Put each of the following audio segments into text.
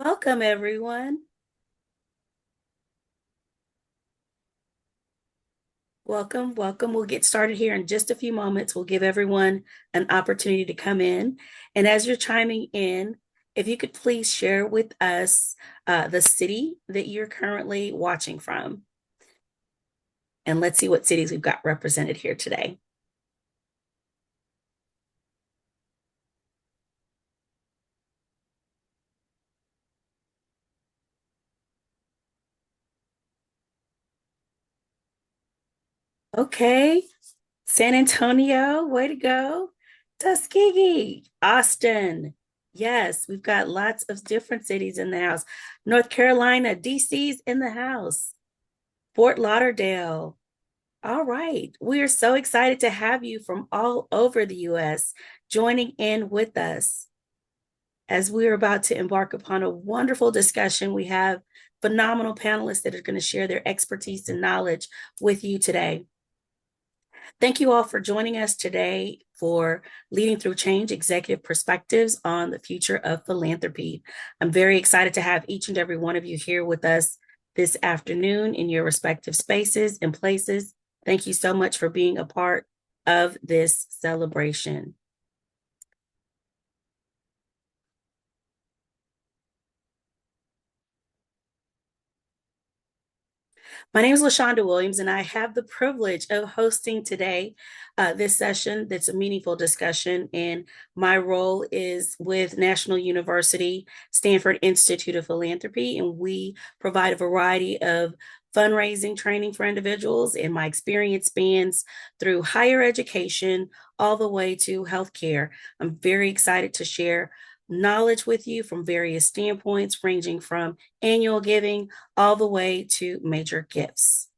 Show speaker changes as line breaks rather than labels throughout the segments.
Welcome, everyone. Welcome, welcome. We'll get started here in just a few moments. We'll give everyone an opportunity to come in. And as you're chiming in, if you could please share with us the city that you're currently watching from. And let's see what cities we've got represented here today. Okay, San Antonio, way to go. Tuskegee, Austin. Yes, we've got lots of different cities in the house. North Carolina, DC's in the house. Fort Lauderdale. All right. We are so excited to have you from all over the US joining in with us as we are about to embark upon a wonderful discussion. We have phenomenal panelists that are going to share their expertise and knowledge with you today. Thank you all for joining us today for Leading Through Change Executive Perspectives on the Future of Philanthropy. I'm very excited to have each and every one of you here with us this afternoon in your respective spaces and places. Thank you so much for being a part of this celebration. My name is LaShonda Williams, and I have the privilege of hosting today this session that's a meaningful discussion. And my role is with National University, Sanford Institute of Philanthropy, and we provide a variety of fundraising training for individuals. And my experience spans through higher education all the way to healthcare. I'm very excited to share knowledge with you from various standpoints, ranging from annual giving all the way to major gifts.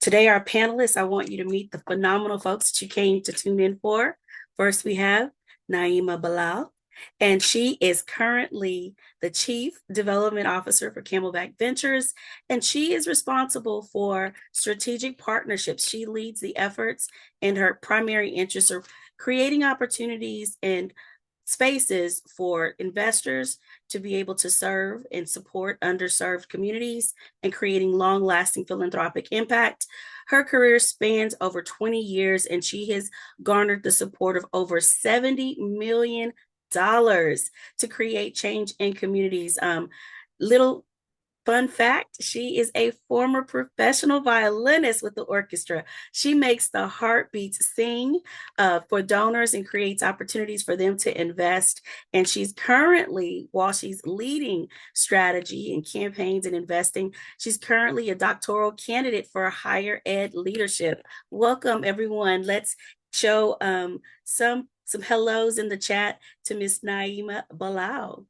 Today, our panelists, I want you to meet the phenomenal folks that you came to tune in for. First, we have Naima Bilal, and she is currently the Chief Development Officer for Camelback Ventures, and she is responsible for strategic partnerships. She leads the efforts, and her primary interests are creating opportunities and spaces for investors to be able to serve and support underserved communities and creating long-lasting philanthropic impact. Her career spans over 20 years, and she has garnered the support of over $70 million to create change in communities. Little Fun fact, she is a former professional violinist with the orchestra. She makes the heartbeats sing for donors and creates opportunities for them to invest. And she's currently, while she's leading strategy and campaigns and investing, she's currently a doctoral candidate for higher ed leadership. Welcome, everyone. Let's show some hellos in the chat to Miss Naima Bilal.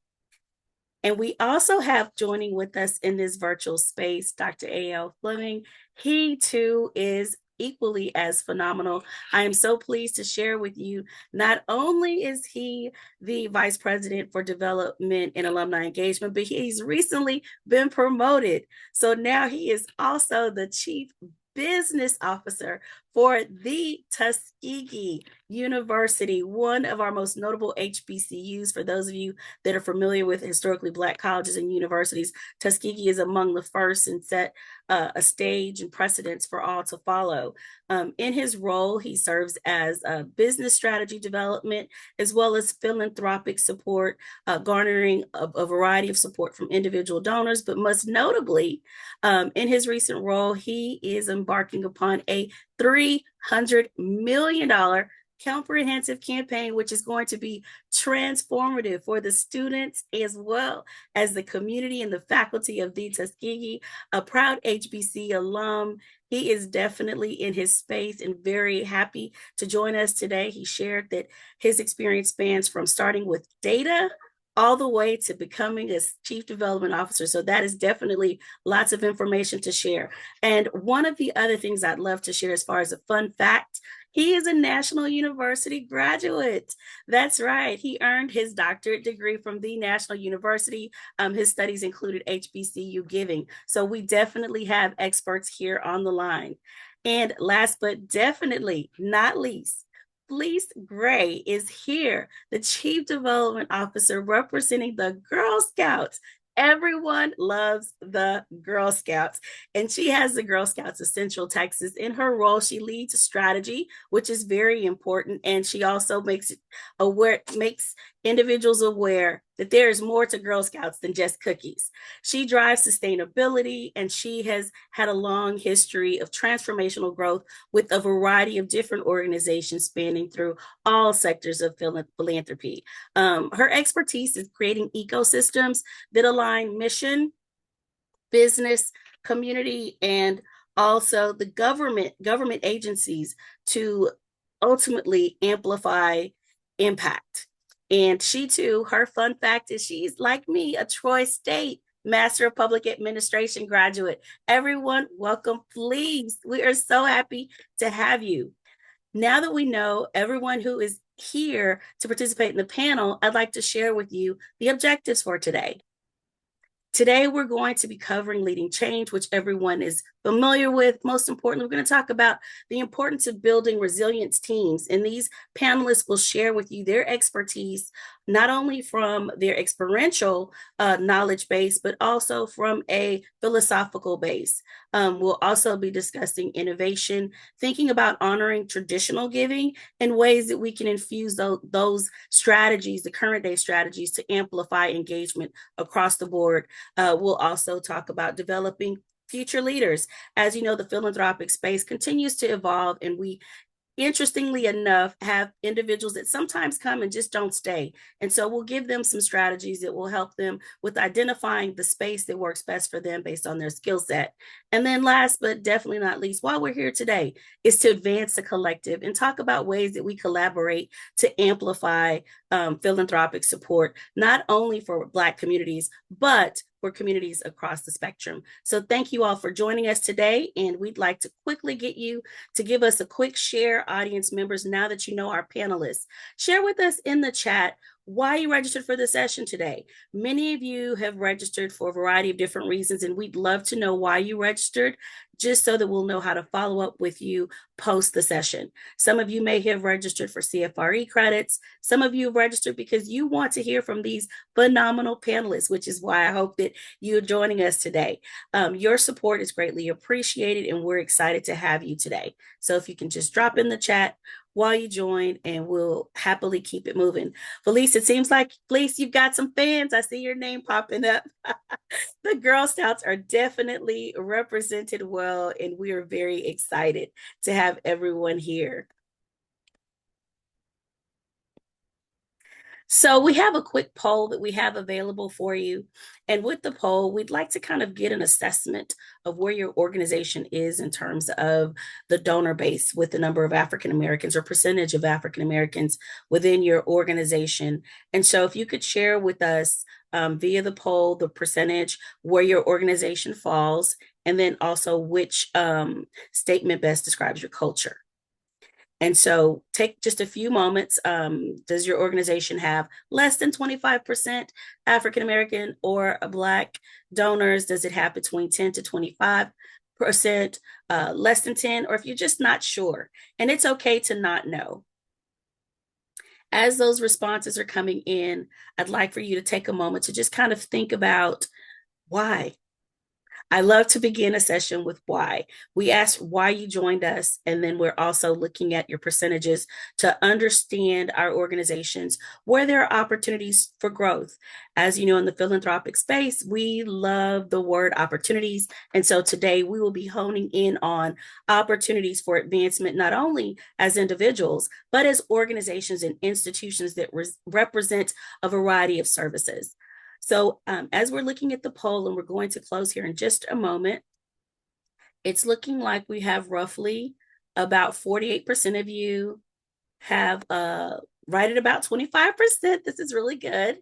And we also have joining with us in this virtual space, Dr. A.L. Fleming. He too is equally as phenomenal. I am so pleased to share with you, not only is he the Vice President for Development and Alumni Engagement, but he's recently been promoted. So now he is also the Chief Business Officer for the Tuskegee University, one of our most notable HBCUs. For those of you that are familiar with historically Black colleges and universities, Tuskegee is among the first and set a stage and precedents for all to follow. In his role, he serves as business strategy development as well as philanthropic support, garnering a variety of support from individual donors, but most notably, in his recent role, he is embarking upon a $300 million comprehensive campaign, which is going to be transformative for the students as well as the community and the faculty of the Tuskegee, a proud HBC alum. He is definitely in his space and very happy to join us today. He shared that his experience spans from starting with data all the way to becoming a chief development officer. So that is definitely lots of information to share. And one of the other things I'd love to share as far as a fun fact, he is a National University graduate. That's right. He earned his doctorate degree from the National University. His studies included HBCU giving. So we definitely have experts here on the line. And last but definitely not least, Fleece Gray is here, the Chief Development Officer representing the Girl Scouts. Everyone loves the Girl Scouts, and she has the Girl Scouts of Central Texas. In her role, she leads strategy, which is very important, and she also makes individuals aware that there is more to Girl Scouts than just cookies. She drives sustainability, and she has had a long history of transformational growth with a variety of different organizations spanning through all sectors of philanthropy. Her expertise is creating ecosystems that align mission, business, community, and also the government agencies to ultimately amplify impact. And she too, her fun fact is she's like me, a Troy State Master of Public Administration graduate. Everyone, welcome, please. We are so happy to have you. Now that we know everyone who is here to participate in the panel, I'd like to share with you the objectives for today. Today, we're going to be covering leading change, which everyone is familiar with. Most importantly, we're going to talk about the importance of building resilience teams. And these panelists will share with you their expertise, not only from their experiential knowledge base, but also from a philosophical base. We'll also be discussing innovation, thinking about honoring traditional giving and ways that we can infuse those strategies, the current day strategies, to amplify engagement across the board. We'll also talk about developing future leaders. As you know, the philanthropic space continues to evolve, and we, interestingly enough, have individuals that sometimes come and just don't stay. And so we'll give them some strategies that will help them with identifying the space that works best for them based on their skill set. And then last, but definitely not least, while we're here today, is to advance the collective and talk about ways that we collaborate to amplify philanthropic support, not only for Black communities, but for communities across the spectrum. So thank you all for joining us today. And we'd like to quickly get you to give us a quick share, audience members, now that you know our panelists. Share with us in the chat why you registered for the session today. Many of you have registered for a variety of different reasons, and we'd love to know why you registered, just so that we'll know how to follow up with you post the session. Some of you may have registered for CFRE credits. Some of you have registered because you want to hear from these phenomenal panelists, which is why I hope that you're joining us today. Your support is greatly appreciated, and we're excited to have you today. So if you can just drop in the chat while you join, and we'll happily keep it moving. Felice, it seems like, Felice, you've got some fans. I see your name popping up. The Girl Scouts are definitely represented well, and we are very excited to have everyone here. So we have a quick poll that we have available for you. And with the poll, we'd like to kind of get an assessment of where your organization is in terms of the donor base with the number of African Americans or percentage of African Americans within your organization. And so if you could share with us via the poll, the percentage where your organization falls, and then also which statement best describes your culture. And so take just a few moments. Does your organization have less than 25% African American or Black donors? Does it have between 10 to 25%, less than 10? Or if you're just not sure, and it's okay to not know. As those responses are coming in, I'd like for you to take a moment to just kind of think about why. I love to begin a session with why. We asked why you joined us, and then we're also looking at your percentages to understand our organizations, where there are opportunities for growth. As you know, in the philanthropic space, we love the word opportunities. And so today we will be honing in on opportunities for advancement, not only as individuals, but as organizations and institutions that represent a variety of services. So as we're looking at the poll, and we're going to close here in just a moment, it's looking like we have roughly about 48% of you have right at about 25%. This is really good.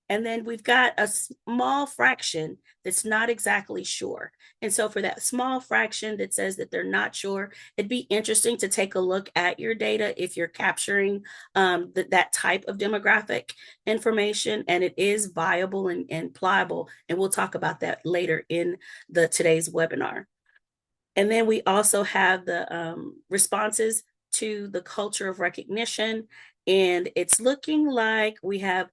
And then we've got a small fraction that's not exactly sure. And so for that small fraction that says that they're not sure, it'd be interesting to take a look at your data if you're capturing that type of demographic information, and it is viable and pliable. And we'll talk about that later in today's webinar. And then we also have the responses to the culture of recognition. And it's looking like we're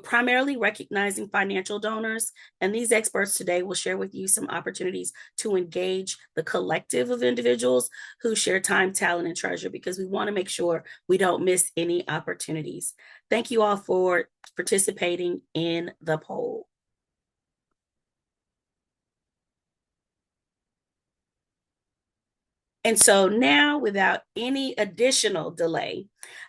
primarily recognizing financial donors. And these experts today will share with you some opportunities to engage the collective of individuals who share time, talent, and treasure, because we want to make sure we don't miss any opportunities. Thank you all for participating in the poll. And so now, without any additional delay,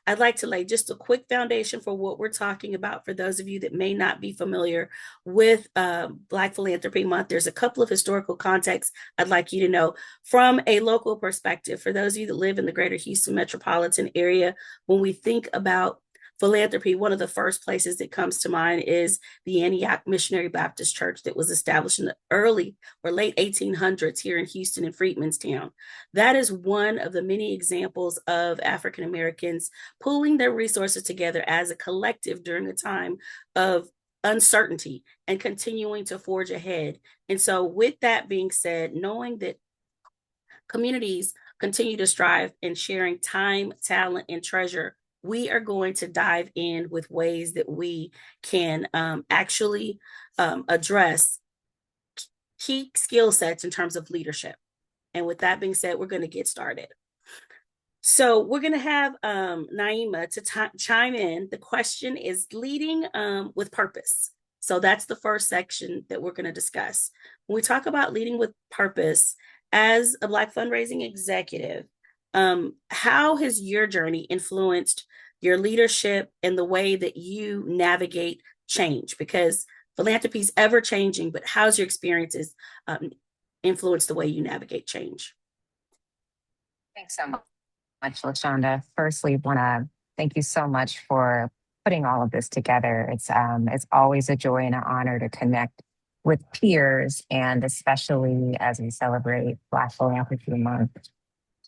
I'd like to lay just a quick foundation for what we're talking about for those of you that may not be familiar with Black Philanthropy Month. There's a couple of historical contexts I'd like you to know from a local perspective. For those of you that live in the greater Houston metropolitan area, when we think about philanthropy, one of the first places that comes to mind is the Antioch Missionary Baptist Church that was established in the early or late 1800s here in Houston and Freedmanstown. That is one of the many examples of African Americans pulling their resources together as a collective during a time of uncertainty and continuing to forge ahead. And so, with that being said, knowing that communities continue to strive in sharing time, talent, and treasure, we are going to dive in with ways that we can actually address key skill sets in terms of leadership. And with that being said, we're going to get started. So we're going to have Naima to chime in. The question is leading with purpose. So that's the first section that we're going to discuss. When we talk about leading with purpose, as a Black fundraising executive, how has your journey influenced your leadership and the way that you navigate change? Because philanthropy is ever changing, but how's your experiences influence the way you navigate change?
Thanks so much, LaShonda. Firstly, want to thank you so much for putting all of this together. It's always a joy and an honor to connect with peers, and especially as we celebrate Black Philanthropy Month,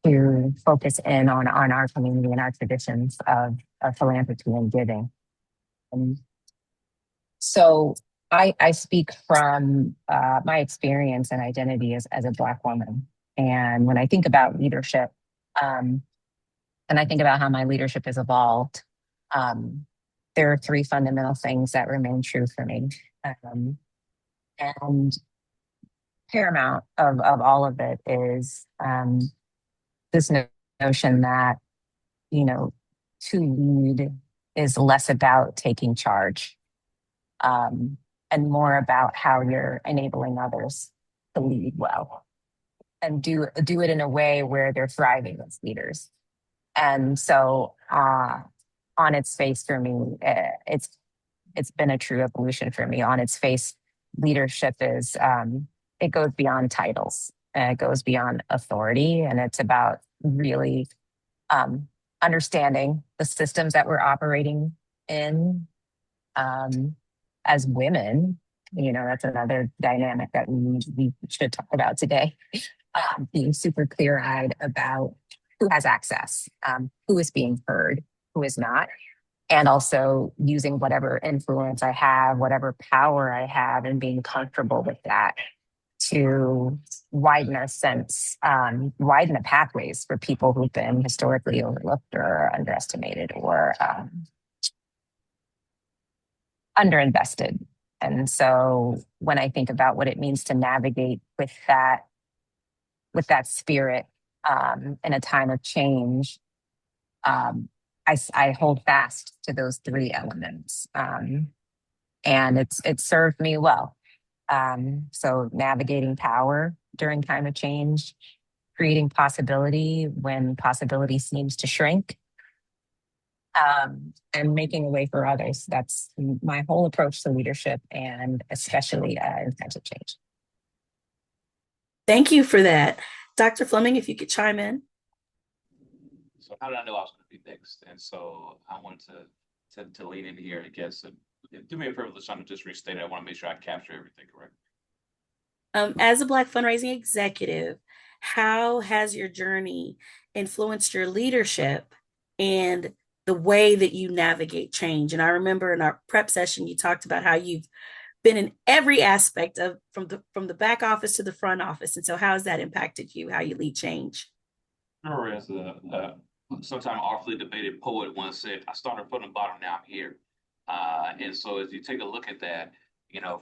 to focus in on our community and our traditions of philanthropy and giving. So I speak from my experience and identity as a Black woman. And when I think about leadership, and I think about how my leadership has evolved, there are three fundamental things that remain true for me. And paramount of all of it is this notion that, to lead is less about taking charge, and more about how you're enabling others to lead well and do it in a way where they're thriving as leaders. And so on its face for me, it's been a true evolution for me. On its face, leadership is, it goes beyond titles, and it goes beyond authority, and it's about really understanding the systems that we're operating in. As women, that's another dynamic that we should talk about today. Being super clear-eyed about who has access, who is being heard, who is not, and also using whatever influence I have, whatever power I have, and being comfortable with that to widen our sense, widen the pathways for people who've been historically overlooked or underestimated or underinvested. And so when I think about what it means to navigate with that spirit in a time of change, I hold fast to those three elements, and it's served me well. So navigating power during time of change, creating possibility when possibility seems to shrink, and making a way for others. That's my whole approach to leadership, and especially in times of change.
Thank you for that. Dr. Fleming, if you could chime in.
So how did I know I was going to be next? And so I wanted to lean in here, I guess. Do me a favor, LaShonda, just restate it. I want to make sure I capture everything correct.
As a Black fundraising executive, how has your journey influenced your leadership and the way that you navigate change? And I remember in our prep session, you talked about how you've been in every aspect of from the back office to the front office. And so how has that impacted you, how you lead change?
Sure, as a sometime awfully debated poet once said, I started from the bottom, now I'm here. And so as you take a look at that,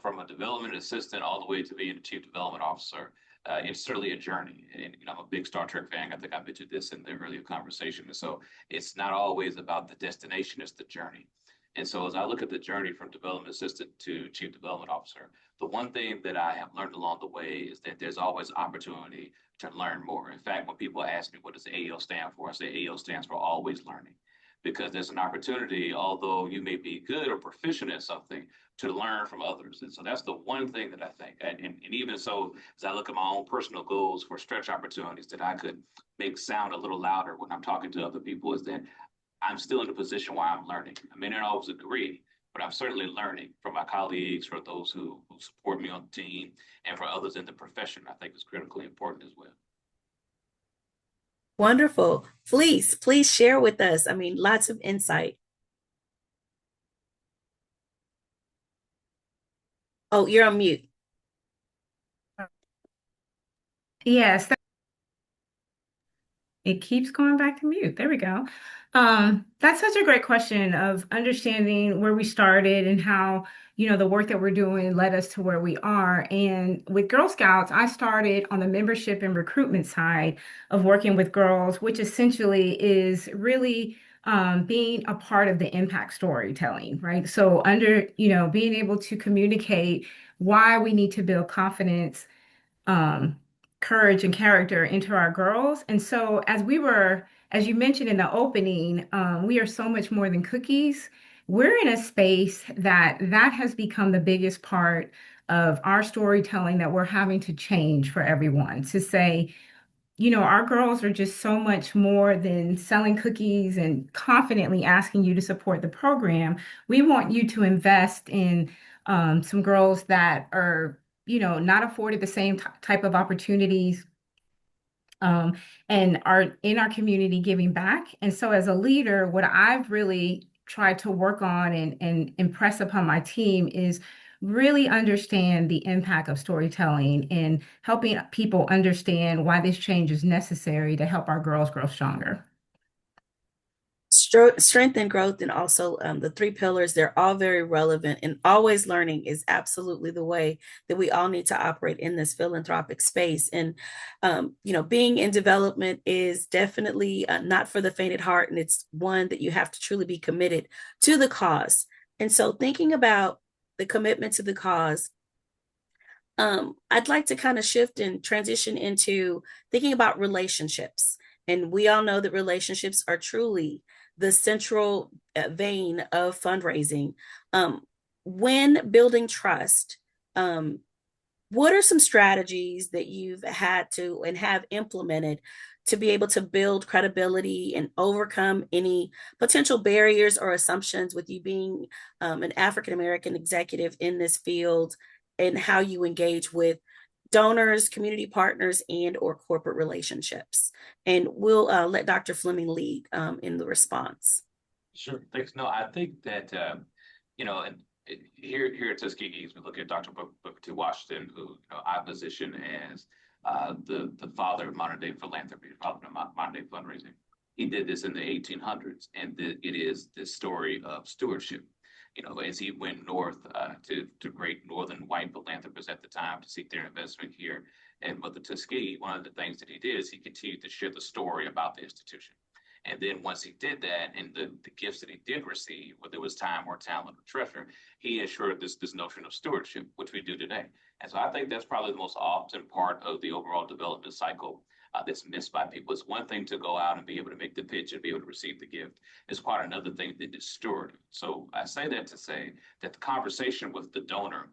from a development assistant all the way to being a chief development officer, it's certainly a journey. And I'm a big Star Trek fan. I think I mentioned this in the earlier conversation. And so it's not always about the destination, it's the journey. And so as I look at the journey from development assistant to chief development officer, the one thing that I have learned along the way is that there's always opportunity to learn more. In fact, when people ask me what does AO stand for, I say AO stands for always learning, because there's an opportunity, although you may be good or proficient at something, to learn from others. And so that's the one thing that I think. And even so, as I look at my own personal goals for stretch opportunities that I could make sound a little louder when I'm talking to other people, is that I'm still in a position where I'm learning. I may not always agree, but I'm certainly learning from my colleagues, from those who support me on the team, and for others in the profession. I think is critically important as well.
Wonderful. Please share with us. I mean, lots of insight. Oh, you're on mute.
Yes, it keeps going back to mute. There we go. That's such a great question of understanding where we started and how, the work that we're doing led us to where we are. And with Girl Scouts, I started on the membership and recruitment side of working with girls, which essentially is really being a part of the impact storytelling, right? So being able to communicate why we need to build confidence, um, courage and character into our girls. And so, as you mentioned in the opening, we are so much more than cookies. We're in a space that has become the biggest part of our storytelling that we're having to change for everyone to say, our girls are just so much more than selling cookies and confidently asking you to support the program. We want you to invest in some girls that are, not afforded the same type of opportunities, um, and are in our community giving back. And so, as a leader, what I've really tried to work on and impress upon my team is really understand the impact of storytelling and helping people understand why this change is necessary to help our girls grow stronger.
Strength and growth, and also the three pillars, they're all very relevant. And always learning is absolutely the way that we all need to operate in this philanthropic space. And, being in development is definitely not for the faint at heart. And it's one that you have to truly be committed to the cause. And so, thinking about the commitment to the cause, I'd like to kind of shift and transition into thinking about relationships. And we all know that relationships are truly the central vein of fundraising. Um, when building trust, um, what are some strategies that you've had to and have implemented to be able to build credibility and overcome any potential barriers or assumptions with you being an African American executive in this field, and how you engage with donors, community partners, and or corporate relationships? And we'll let Dr. Fleming lead in the response.
Sure. Thanks. No, I think that, and here at Tuskegee, we look at Dr. Booker T. Washington, who I position as the father of modern day philanthropy, the father of modern day fundraising. He did this in the 1800s, and it is this story of stewardship. As he went north to great northern white philanthropists at the time to seek their investment here and with the Tuskegee, one of the things that he did is he continued to share the story about the institution. And then once he did that, and the gifts that he did receive, whether it was time or talent or treasure, he ensured this notion of stewardship, which we do today. And so I think that's probably the most often part of the overall development cycle that's missed by people. It's one thing to go out and be able to make the pitch and be able to receive the gift. It's quite another thing that is steward. So I say that to say that the conversation with the donor,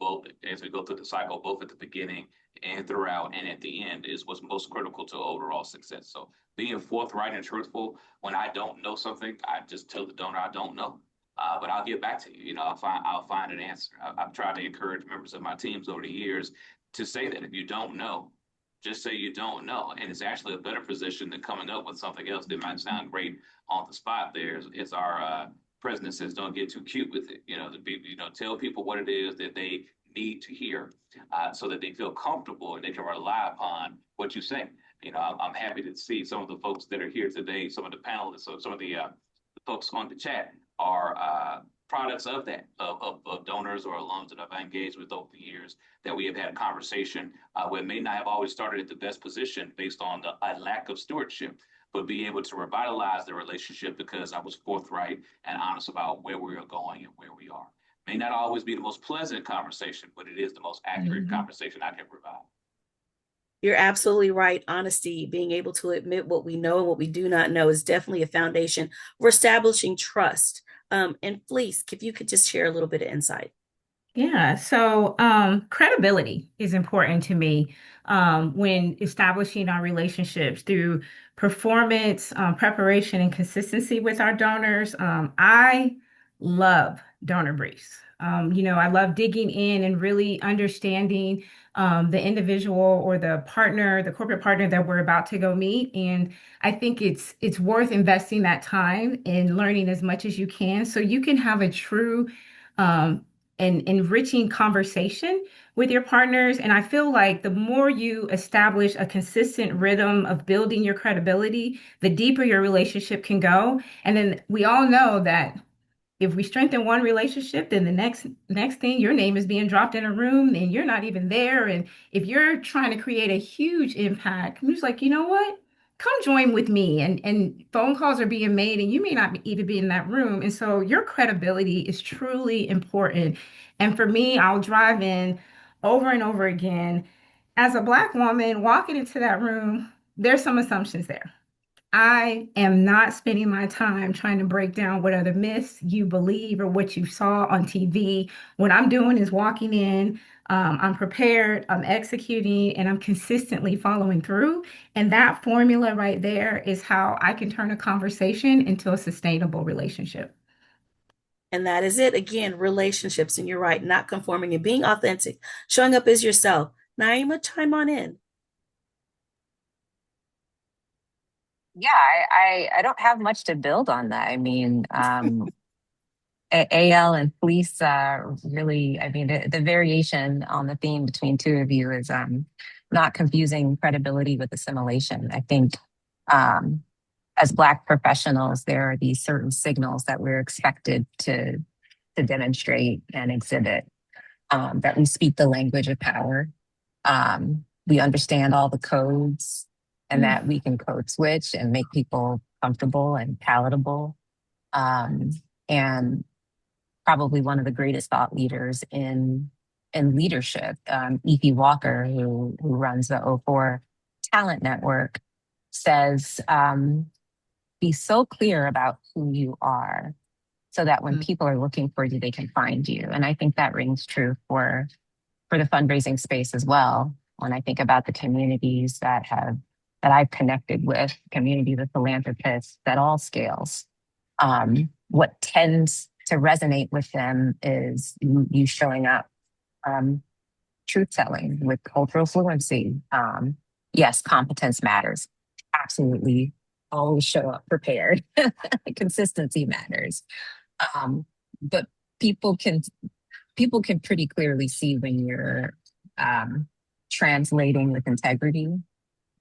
both as we go through the cycle, both at the beginning and throughout and at the end, is what's most critical to overall success. So being forthright and truthful, when I don't know something, I just tell the donor I don't know. But I'll get back to you. I'll find an answer. I've tried to encourage members of my teams over the years to say that if you don't know, just say you don't know. And it's actually a better position than coming up with something else that might sound great on the spot. It's our president says, don't get too cute with it. Tell people what it is that they need to hear so that they feel comfortable and they can rely upon what you say. I'm happy to see some of the folks that are here today, some of the panelists, so some of the folks on the chat are products of that, of donors or alums that I've engaged with over the years, that we have had a conversation where it may not have always started at the best position based on a lack of stewardship, but be able to revitalize the relationship because I was forthright and honest about where we are going and where we are. May not always be the most pleasant conversation, but it is the most accurate
Mhm.
conversation I can provide.
You're absolutely right. Honesty, being able to admit what we know and what we do not know, is definitely a foundation for establishing trust. And Fleece, if you could just share a little bit of insight.
Yeah, so credibility is important to me when establishing our relationships through performance, preparation, and consistency with our donors. I love donor briefs. I love digging in and really understanding the individual or the partner, the corporate partner that we're about to go meet. And I think it's worth investing that time in learning as much as you can so you can have a true um, and enriching conversation with your partners. And I feel like the more you establish a consistent rhythm of building your credibility, the deeper your relationship can go. And then we all know that if we strengthen one relationship, then the next thing your name is being dropped in a room and you're not even there. And if you're trying to create a huge impact, I'm just like, you know what? Come join with me. And phone calls are being made and you may not even be in that room. And so your credibility is truly important. And for me, I'll drive in over and over again. As a Black woman walking into that room, there's some assumptions there. I am not spending my time trying to break down what other myths you believe or what you saw on TV. What I'm doing is walking in, I'm prepared, I'm executing, and I'm consistently following through. And that formula right there is how I can turn a conversation into a sustainable relationship.
And that is it. Again, relationships. And you're right, not conforming and being authentic, showing up as yourself. Naima, chime on in.
Yeah, I don't have much to build on that. I mean, AL and police really, I mean, the variation on the theme between two of you is not confusing credibility with assimilation. I think um, as Black professionals, there are these certain signals that we're expected to demonstrate and exhibit, that we speak the language of power. We understand all the codes and
Mm.
that we can code switch and make people comfortable and palatable. Um, and probably one of the greatest thought leaders in leadership, E.P. Walker, who runs the O4 Talent Network, says, be so clear about who you are so that when people are looking for you, they can find you. And I think that rings true for the fundraising space as well. When I think about the communities that I've connected with, communities of philanthropists at all scales, what tends to resonate with them is you showing up, um, truth telling with cultural fluency. Yes, competence matters. Absolutely, always show up prepared. Consistency matters, but people can people can pretty clearly see when you're um, translating with integrity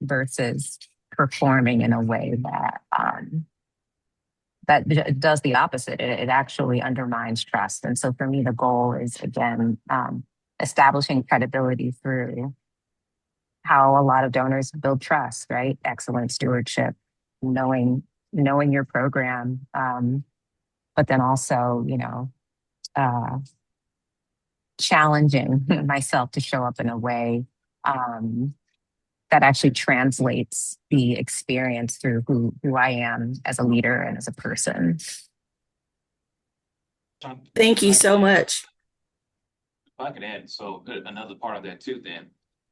versus performing in a way that does the opposite. It actually undermines trust. And so for me, the goal is again establishing credibility through how a lot of donors build trust, right? Excellent stewardship, knowing your program, but then also, uh, challenging myself to show up in a way um, that actually translates the experience through who I am as a leader and as a person.
Thank you so much.
If I could add, so another part of that too, then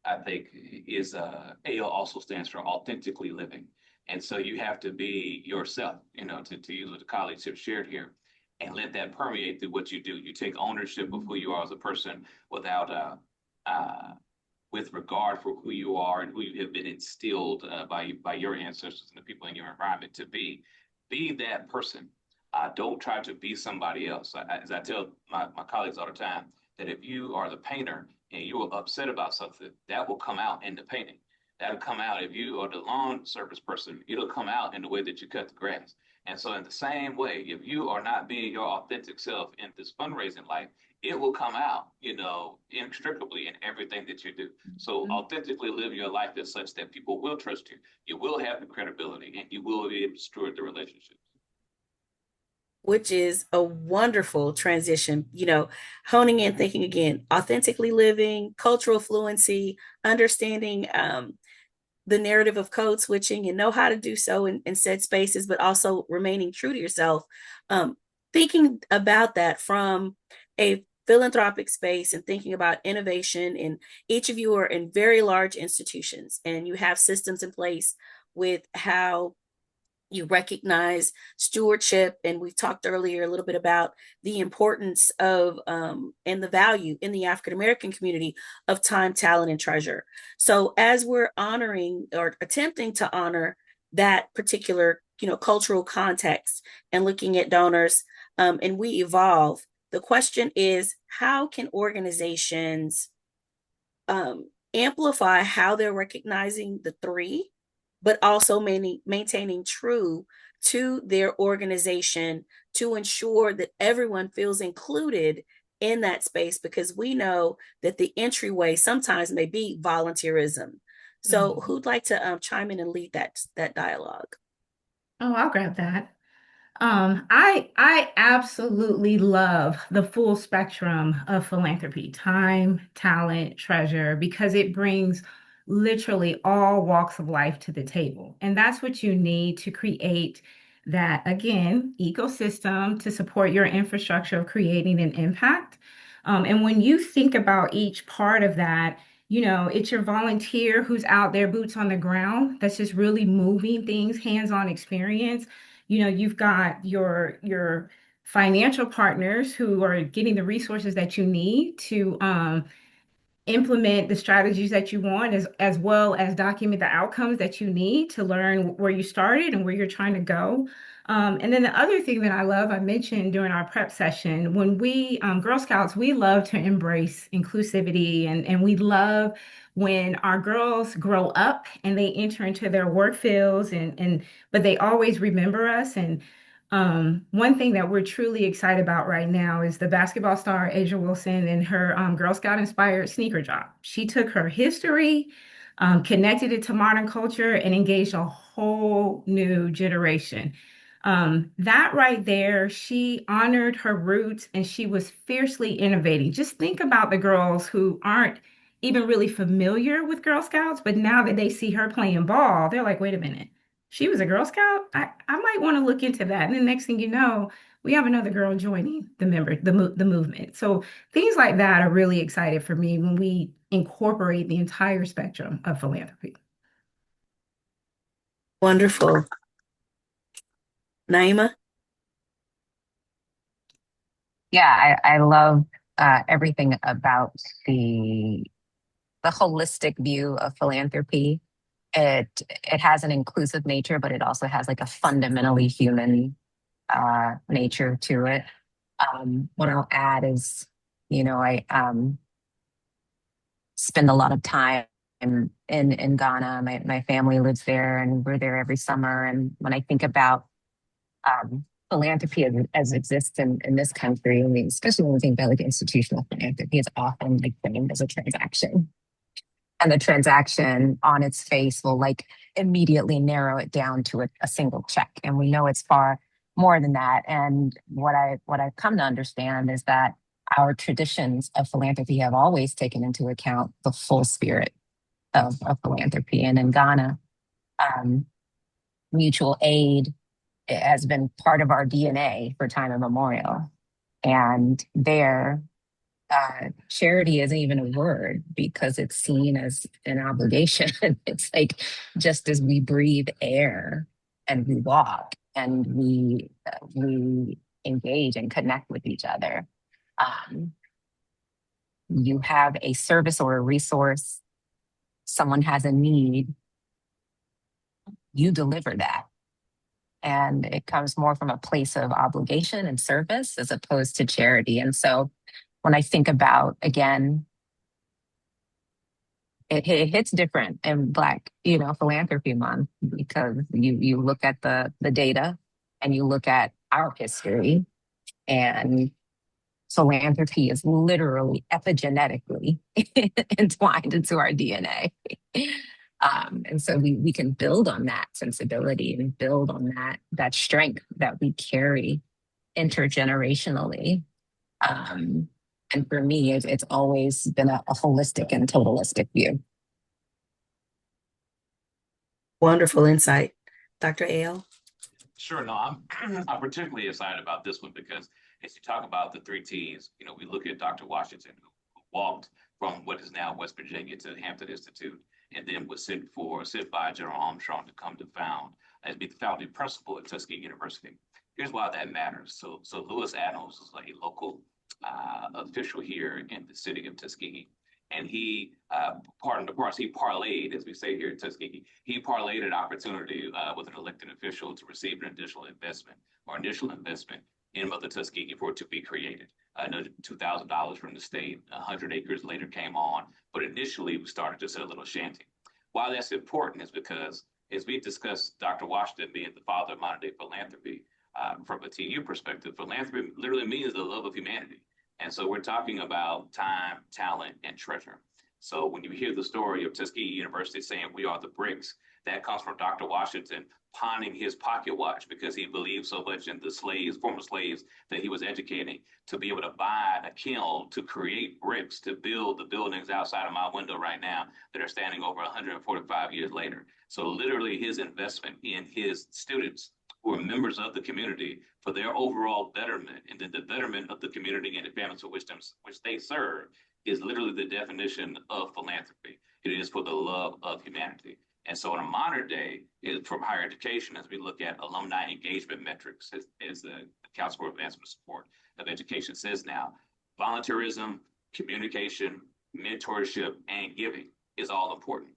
I think is AL also stands for authentically living. And so you have to be yourself, to use what the colleagues have shared here and let that permeate through what you do. You take ownership of who you are as a person without, with regard for who you are and who you have been instilled by your ancestors and the people in your environment to be that person. Don't try to be somebody else. As I tell my colleagues all the time, that if you are the painter and you are upset about something, that will come out in the painting. that'll come out. If you are the lawn service person, it'll come out in the way that you cut the grass. And so, in the same way, if you are not being your authentic self in this fundraising life, it will come out, inextricably in everything that you do. So, authentically live your life as such that people will trust you. You will have the credibility, and you will be able to steward the relationship.
Which is a wonderful transition, honing in, thinking again, authentically living, cultural fluency, understanding the narrative of code switching and know how to do so in said spaces, but also remaining true to yourself. Thinking about that from a philanthropic space and thinking about innovation, and each of you are in very large institutions and you have systems in place with how you recognize stewardship. And we talked earlier a little bit about the importance of and the value in the African American community of time, talent, and treasure. So as we're honoring or attempting to honor that particular cultural context and looking at donors, and we evolve, the question is, how can organizations amplify how they're recognizing the three, but also maintaining true to their organization to ensure that everyone feels included in that space, because we know that the entryway sometimes may be volunteerism. So who'd like to chime in and lead that dialogue?
Oh, I'll grab that. I absolutely love the full spectrum of philanthropy, time, talent, treasure, because it brings literally all walks of life to the table. And that's what you need to create that, again, ecosystem to support your infrastructure of creating an impact. And when you think about each part of that, it's your volunteer who's out there, boots on the ground, that's just really moving things, hands-on experience. You've got your financial partners who are getting the resources that you need to implement the strategies that you want, as well as document the outcomes that you need to learn where you started and where you're trying to go. And then the other thing that I love, I mentioned during our prep session, when we Girl Scouts, we love to embrace inclusivity, and we love when our girls grow up and they enter into their work fields, and but they always remember us. And one thing that we're truly excited about right now is the basketball star Asia Wilson and her Girl Scout inspired sneaker drop. She took her history, connected it to modern culture, and engaged a whole new generation. That right there, she honored her roots and she was fiercely innovating. Just think about the girls who aren't even really familiar with Girl Scouts, but now that they see her playing ball, they're like, wait a minute, she was a Girl Scout? I might want to look into that. And the next thing you know, we have another girl joining the movement. So things like that are really excited for me when we incorporate the entire spectrum of philanthropy.
Wonderful. Naima?
Yeah, I love everything about the holistic view of philanthropy. It has an inclusive nature, but it also has like a fundamentally human nature to it. What I'll add is, I spend a lot of time in Ghana. My family lives there, and we're there every summer. And when I think about philanthropy as exists in this country, I mean, especially when we think about like institutional philanthropy, it's often like framed as a transaction. And the transaction on its face will like immediately narrow it down to a single check. And we know it's far more than that. And what I've come to understand is that our traditions of philanthropy have always taken into account the full spirit of philanthropy. And in Ghana, um, mutual aid has been part of our DNA for time immemorial. And there, charity isn't even a word because it's seen as an obligation. It's like just as we breathe air and we walk and we engage and connect with each other. Um, you have a service or a resource, someone has a need, you deliver that. And it comes more from a place of obligation and service as opposed to charity. And so when I think about, again, it hits different in Black, Philanthropy Month because you look at the data and you look at our history, and philanthropy is literally epigenetically entwined into our DNA. And so we can build on that sensibility and build on that strength that we carry intergenerationally. Um, and for me, it's always been a holistic and totalistic view.
Wonderful insight, Dr. Ale.
Sure. No, I'm particularly excited about this one because as you talk about the three T's, we look at Dr. Washington, who walked from what is now West Virginia to the Hampton Institute, and then was sent by General Armstrong to come to be the founding principal at Tuskegee University. Here's why that matters. So Lewis Adams is a local official here in the city of Tuskegee. And he, pardon the parts, he parlayed, as we say here at Tuskegee, he parlayed an opportunity with an elected official to receive an initial investment in Mother Tuskegee for it to be created. Another $2,000 from the state, 100 acres later came on, but initially we started just a little shanty. Why that's important is because, as we discussed, Dr. Washington being the father of modern day philanthropy, from a TU perspective, philanthropy literally means the love of humanity. And so we're talking about time, talent, and treasure. So when you hear the story of Tuskegee University saying we are the bricks, that comes from Dr. Washington pawning his pocket watch because he believed so much in the former slaves that he was educating, to be able to buy a kiln to create bricks to build the buildings outside of my window right now that are standing over 145 years later. So literally his investment in his students who are members of the community for their overall betterment, and then the betterment of the community and the families for which they serve is literally the definition of philanthropy. It is for the love of humanity. And so in a modern day, from higher education, as we look at alumni engagement metrics, as the Council for Advancement Support of Education says now, volunteerism, communication, mentorship, and giving is all important.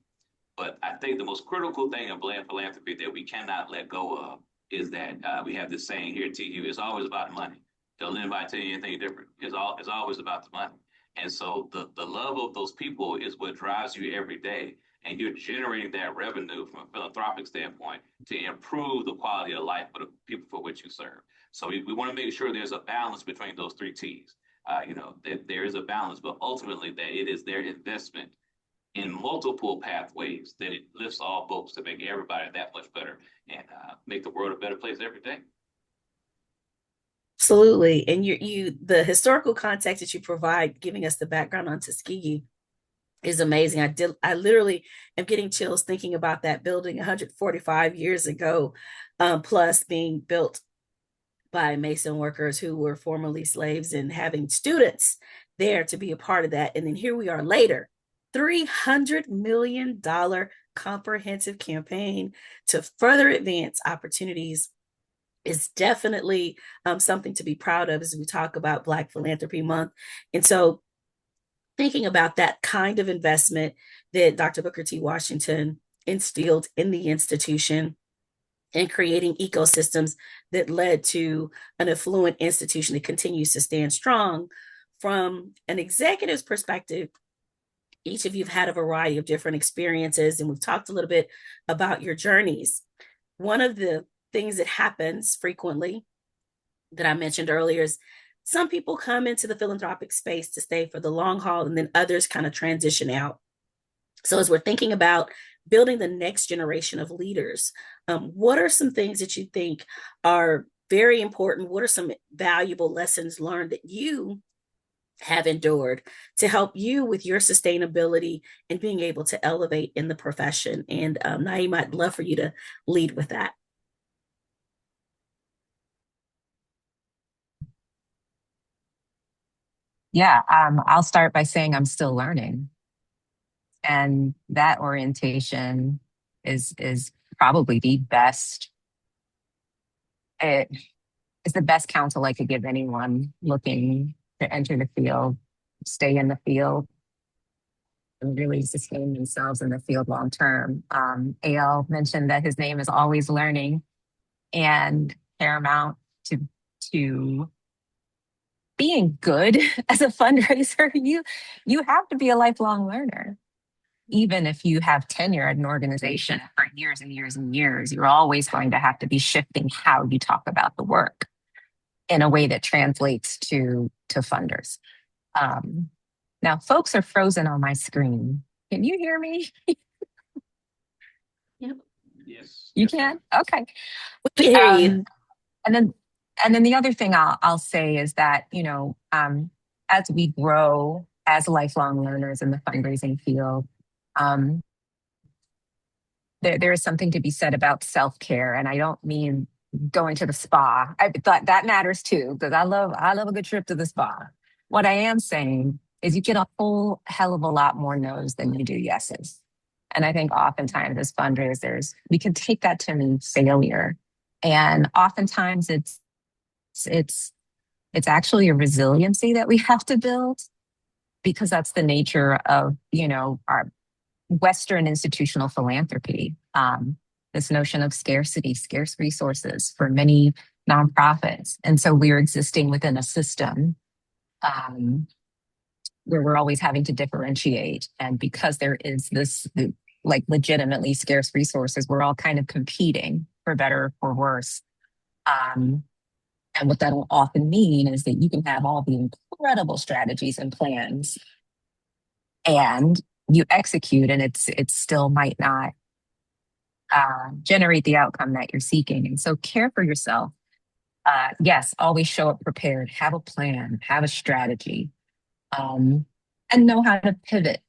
But I think the most critical thing of Black philanthropy that we cannot let go of is that we have this saying here at TU, it's always about money. Don't let anybody tell you anything different. It's always about the money. And so the love of those people is what drives you every day. And you're generating that revenue from a philanthropic standpoint to improve the quality of life for the people for which you serve. So we want to make sure there's a balance between those three T's. That there is a balance, but ultimately that it is their investment in multiple pathways that it lifts all boats to make everybody that much better and make the world a better place every day.
Absolutely. And the historical context that you provide, giving us the background on Tuskegee, is amazing. I literally am getting chills thinking about that building 145 years ago, plus being built by Mason workers who were formerly slaves, and having students there to be a part of that. And then here we are later, $300 million comprehensive campaign to further advance opportunities is definitely something to be proud of as we talk about Black Philanthropy Month. And so thinking about that kind of investment that Dr. Booker T. Washington instilled in the institution and creating ecosystems that led to an affluent institution that continues to stand strong. From an executive's perspective, each of you have had a variety of different experiences, and we've talked a little bit about your journeys. One of the things that happens frequently that I mentioned earlier is some people come into the philanthropic space to stay for the long haul, and then others kind of transition out. So as we're thinking about building the next generation of leaders, what are some things that you think are very important? What are some valuable lessons learned that you have endured to help you with your sustainability and being able to elevate in the profession? And Naeem, I'd love for you to lead with that.
Yeah, I'll start by saying I'm still learning, and that orientation is probably the best. It is the best counsel I could give anyone looking to enter the field, stay in the field, and really sustain themselves in the field long term. AL mentioned that his name is always learning, and paramount to being good as a fundraiser, you have to be a lifelong learner. even if you have tenure at an organization for years and years and years, you're always going to have to be shifting how you talk about the work in a way that translates to funders. Um, Now, folks are frozen on my screen. Can you hear me?
Yep.
Yes,
You
yes, ma'am.
can? Okay.
We can hear you.
Um, and then and then the other thing I'll say is that, as we grow as lifelong learners in the fundraising field, um, there is something to be said about self-care. And I don't mean going to the spa. I thought that matters too, because I love a good trip to the spa. What I am saying is you get a whole hell of a lot more no's than you do yeses. And I think oftentimes as fundraisers, we can take that to mean failure. And oftentimes it's it's actually a resiliency that we have to build because that's the nature of, our Western institutional philanthropy. This notion of scarcity, scarce resources for many nonprofits. And so we're existing within a system um, where we're always having to differentiate. And because there is this like legitimately scarce resources, we're all kind of competing for better or worse. Um, and what that'll often mean is that you can have all the incredible strategies and plans and you execute and it still might not generate the outcome that you're seeking. And so care for yourself. Yes, always show up prepared, have a plan, have a strategy, um, and know how to pivot.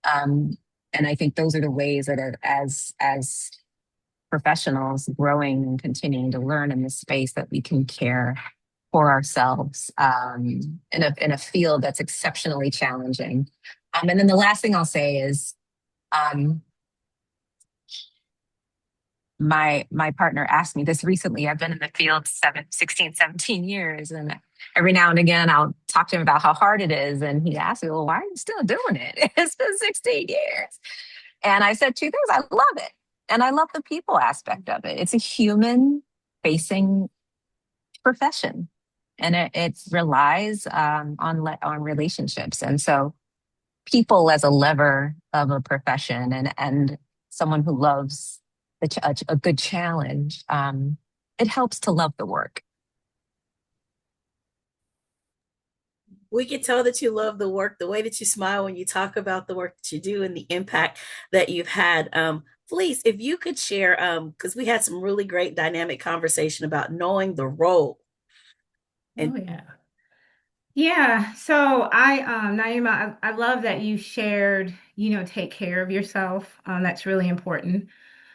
Um, and I think those are the ways that as professionals growing and continuing to learn in this space that we can care for ourselves in a field that's exceptionally challenging. And then the last thing I'll say is um, my partner asked me this recently. I've been in the field 17 years. And every now and again, I'll talk to him about how hard it is. And he asked me, well, why are you still doing it? It's been 16 years. And I said two things. I love it. And I love the people aspect of it. It's a human facing profession and it relies on relationships. And so people as a lever of a profession and someone who loves a good challenge, it helps to love the work.
We can tell that you love the work, the way that you smile when you talk about the work that you do and the impact that you've had. Felice, if you could share, because we had some really great dynamic conversation about knowing the role.
Oh
And
yeah. Yeah, so Naima, I love that you shared, take care of yourself. That's really important.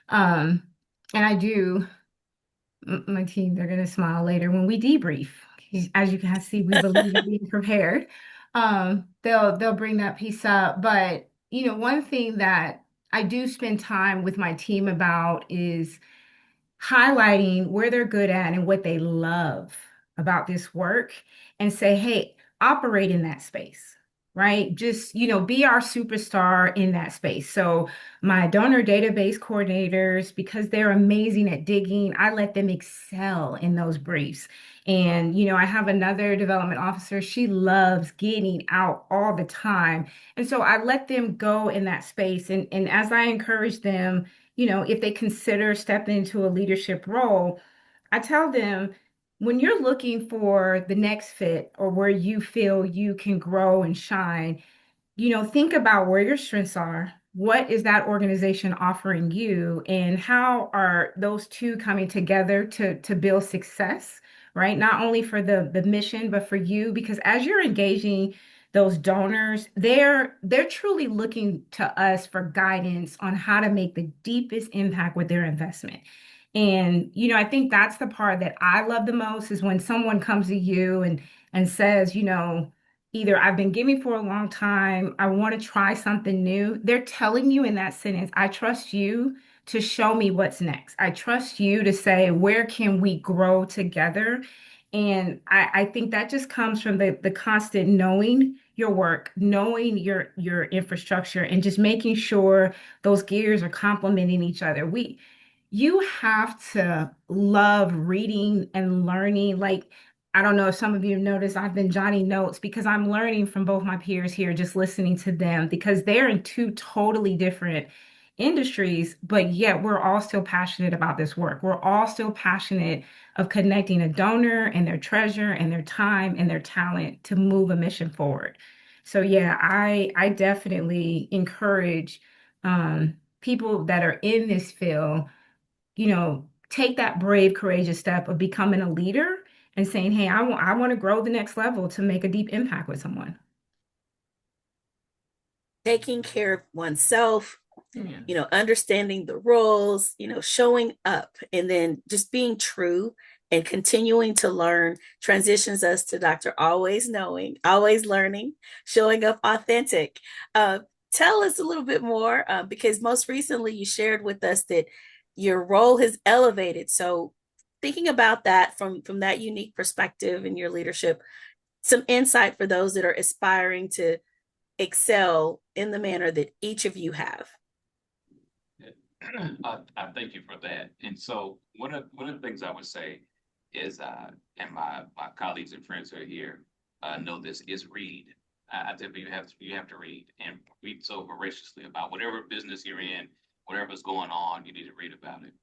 Um, and I do, my team, they're gonna smile later when we debrief. As you can see, we believe in being prepared. They'll bring that piece up. But one thing that I do spend time with my team about is highlighting where they're good at and what they love about this work and say, hey, operate in that space, right? Just, be our superstar in that space. So my donor database coordinators, because they're amazing at digging, I let them excel in those briefs. And, I have another development officer. She loves getting out all the time. And so I let them go in that space. And as I encourage them, if they consider stepping into a leadership role, I tell them when you're looking for the next fit or where you feel you can grow and shine, think about where your strengths are. What is that organization offering you, and how are those two coming together to build success, right? Not only for the mission, but for you, because as you're engaging those donors, they're truly looking to us for guidance on how to make the deepest impact with their investment. And I think that's the part that I love the most is when someone comes to you and says, either I've been giving for a long time, I want to try something new. They're telling you in that sentence, I trust you to show me what's next. I trust you to say, where can we grow together? And I think that just comes from the constant knowing your work, knowing your infrastructure, and just making sure those gears are complementing each other. You have to love reading and learning. Like I don't know if some of you have noticed, I've been jotting notes because I'm learning from both my peers here, just listening to them because they're in two totally different industries, but yet we're all still passionate about this work. We're all still passionate of connecting a donor and their treasure and their time and their talent to move a mission forward. So yeah, I definitely encourage people that are in this field, take that brave, courageous step of becoming a leader and saying, hey, I want to grow the next level to make a deep impact with someone.
Taking care of oneself,
Yeah.
understanding the roles, showing up and then just being true and continuing to learn transitions us to Dr. Always Knowing, always learning, showing up authentic. Uh, Tell us a little bit more because most recently you shared with us that your role has elevated. So thinking about that from that unique perspective in your leadership, some insight for those that are aspiring to excel in the manner that each of you have.
I thank you for that. And so one of the things I would say is, and my colleagues and friends who are here know this, is read. I tell you have to read and read so voraciously about whatever business you're in, whatever's going on, you need to read about it.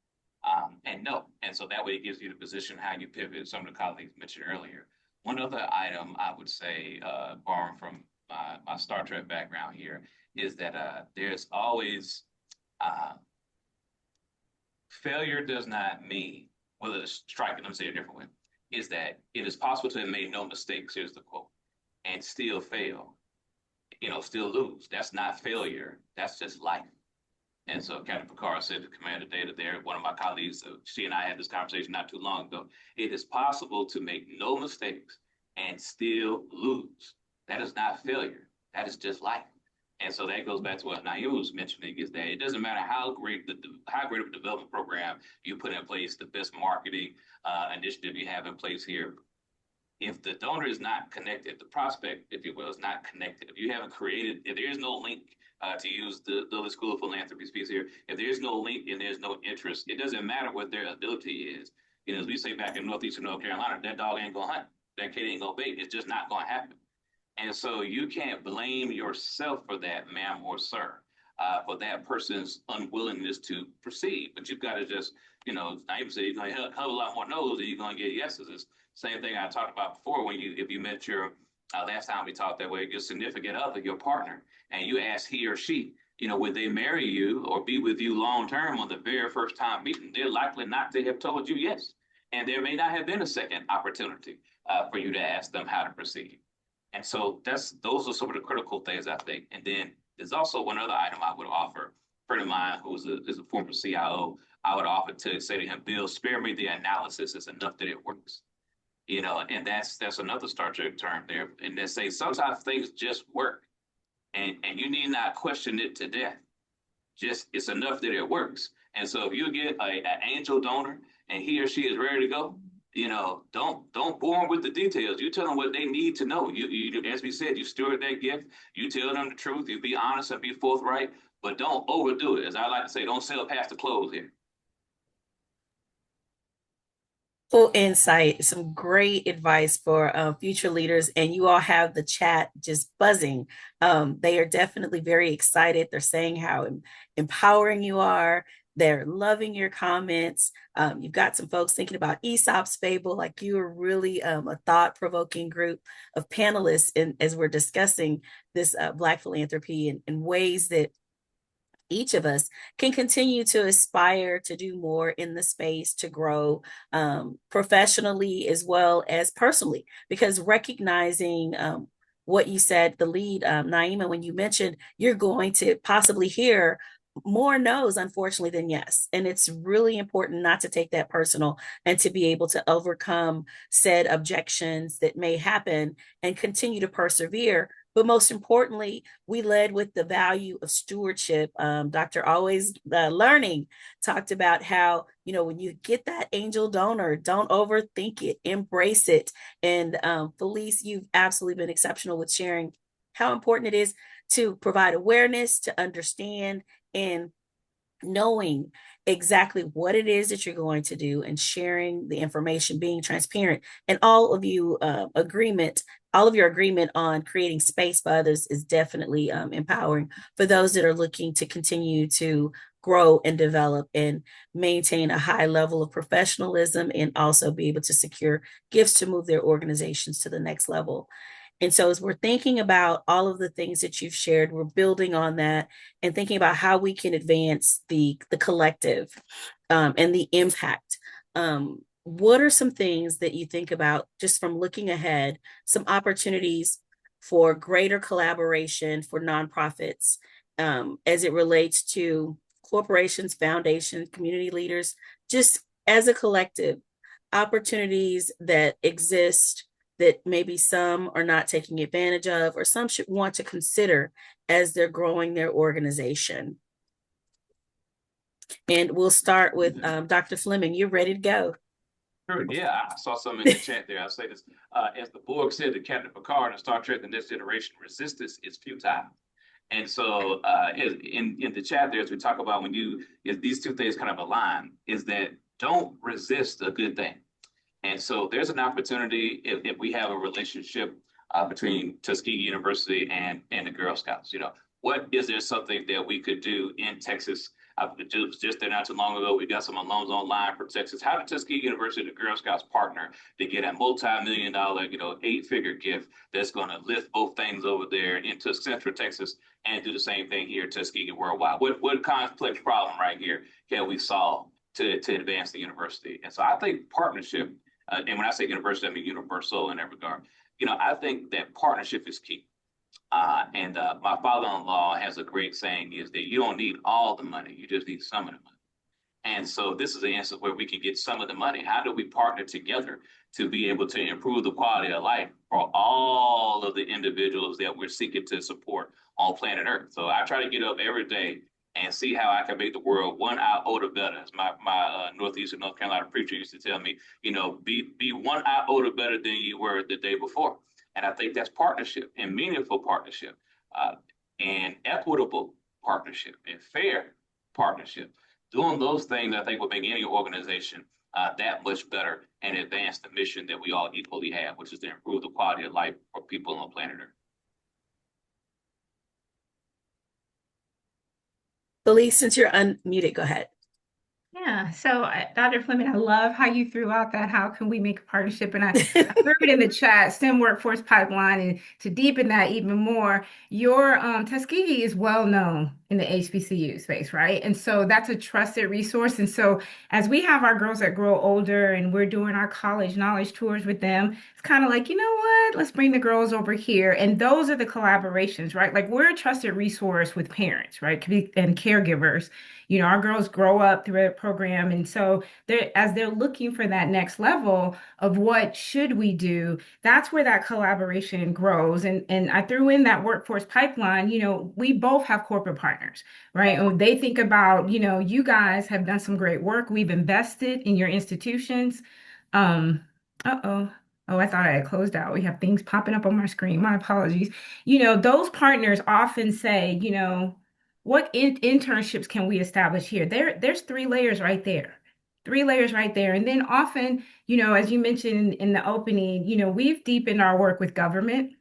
And know. And so that way it gives you the position how you pivot. Some of the colleagues mentioned earlier. One other item I would say, borrowing from my Star Trek background here, is that there's always uh, failure does not mean, whether it's striking, let me say it a different way, is that it is possible to have made no mistakes, here's the quote, and still fail, still lose. That's not failure. That's just life. And so Captain Picard said to Commander Data there, one of my colleagues, she and I had this conversation not too long ago. It is possible to make no mistakes and still lose. That is not failure. That is just life. And so that goes back to what Naima was mentioning, is that it doesn't matter how great of a development program you put in place, the best marketing initiative you have in place here. If the donor is not connected, the prospect, if you will, is not connected. If you haven't created, if there is no link, to use the School of Philanthropy piece here, if there's no link and there's no interest, it doesn't matter what their ability is. As we say back in Northeastern North Carolina, that dog ain't gonna hunt, that kid ain't gonna bait. It's just not gonna happen. And so you can't blame yourself for that, ma'am or sir, for that person's unwillingness to proceed. But you've got to just, I even say you're going to have a lot more no's and you're going to get yeses. It's same thing I talked about before when if you met your, last time we talked that way, your significant other, your partner, and you ask he or she, would they marry you or be with you long term on the very first time meeting? They're likely not to have told you yes. And there may not have been a second opportunity for you to ask them how to proceed. And so those are some of the critical things I think. And then there's also one other item I would offer. A friend of mine who is a former CIO, I would offer to say to him, Bill, spare me the analysis. It's enough that it works. And that's another Star Trek term there. And they say sometimes things just work. And you need not question it to death. Just it's enough that it works. And so if you get an angel donor and he or she is ready to go, don't bore them with the details. You tell them what they need to know. You as we said, you steward that gift. You tell them the truth. You be honest and be forthright, but don't overdo it. As I like to say, don't sell past the close here.
Full insight, some great advice for future leaders, and you all have the chat just buzzing. They are definitely very excited. They're saying how empowering you are. They're loving your comments. You've got some folks thinking about Aesop's fable, like you are really a thought-provoking group of panelists as we're discussing this Black philanthropy and ways that each of us can continue to aspire to do more in the space, to grow professionally as well as personally, because recognizing what you said, the lead, Naima, when you mentioned you're going to possibly hear more no's, unfortunately, than yes. And it's really important not to take that personal and to be able to overcome said objections that may happen and continue to persevere. But most importantly, we led with the value of stewardship. Dr. Always Learning talked about how, when you get that angel donor, don't overthink it, embrace it. And Felice, you've absolutely been exceptional with sharing how important it is to provide awareness, to understand, and knowing exactly what it is that you're going to do and sharing the information, being transparent, and all of your agreement on creating space for others is definitely empowering for those that are looking to continue to grow and develop and maintain a high level of professionalism and also be able to secure gifts to move their organizations to the next level. And so, as we're thinking about all of the things that you've shared, we're building on that and thinking about how we can advance the collective and the impact. What are some things that you think about just from looking ahead, some opportunities for greater collaboration for nonprofits as it relates to corporations, foundations, community leaders, just as a collective, opportunities that exist that maybe some are not taking advantage of, or some should want to consider as they're growing their organization? And we'll start with Dr. Fleming. You're ready to go.
Sure, yeah, I saw some in the chat there. I'll say this. As the Borg said to Captain Picard in Star Trek The Next Generation, resistance is futile. And so in the chat there, as we talk about these two things kind of align, is that don't resist a good thing. And so there's an opportunity if we have a relationship between Tuskegee University and the Girl Scouts. What is there something that we could do in Texas? I was just there not too long ago. We got some alums online for Texas. How did Tuskegee University and the Girl Scouts partner to get a multi-million-dollar, 8-figure gift that's going to lift both things over there into Central Texas and do the same thing here at Tuskegee worldwide? What complex problem right here can we solve to advance the university? And so I think partnership, and when I say university, I mean universal in that regard. I think that partnership is key. And my father-in-law has a great saying is that you don't need all the money, you just need some of the money. And so this is the answer where we can get some of the money. How do we partner together to be able to improve the quality of life for all of the individuals that we're seeking to support on planet Earth? So I try to get up every day and see how I can make the world 1 iota better. As my Northeastern North Carolina preacher used to tell me, be 1 iota better than you were the day before. And I think that's partnership and meaningful partnership and equitable partnership and fair partnership. Doing those things, I think, will make any organization that much better and advance the mission that we all equally have, which is to improve the quality of life for people on planet Earth.
Felice, since you're unmuted, go ahead.
Yeah, so Dr. Fleming, I love how you threw out that how can we make a partnership? And I threw it in the chat, STEM workforce pipeline, and to deepen that even more, your Tuskegee is well known in the HBCU space, right? And so that's a trusted resource. And so as we have our girls that grow older and we're doing our college knowledge tours with them, it's kind of like, you know what? Let's bring the girls over here. And those are the collaborations, right? Like we're a trusted resource with parents, right? And caregivers. Our girls grow up through a program. And so as they're looking for that next level of what should we do, that's where that collaboration grows. And I threw in that workforce pipeline, we both have corporate partners, right? And they think about, you guys have done some great work. We've invested in your institutions. Uh-oh. Oh, I thought I had closed out. We have things popping up on my screen. My apologies. Those partners often say, what internships can we establish here? There's 3 layers right there. 3 layers right there. And then often, as you mentioned in the opening, we've deepened our work with government.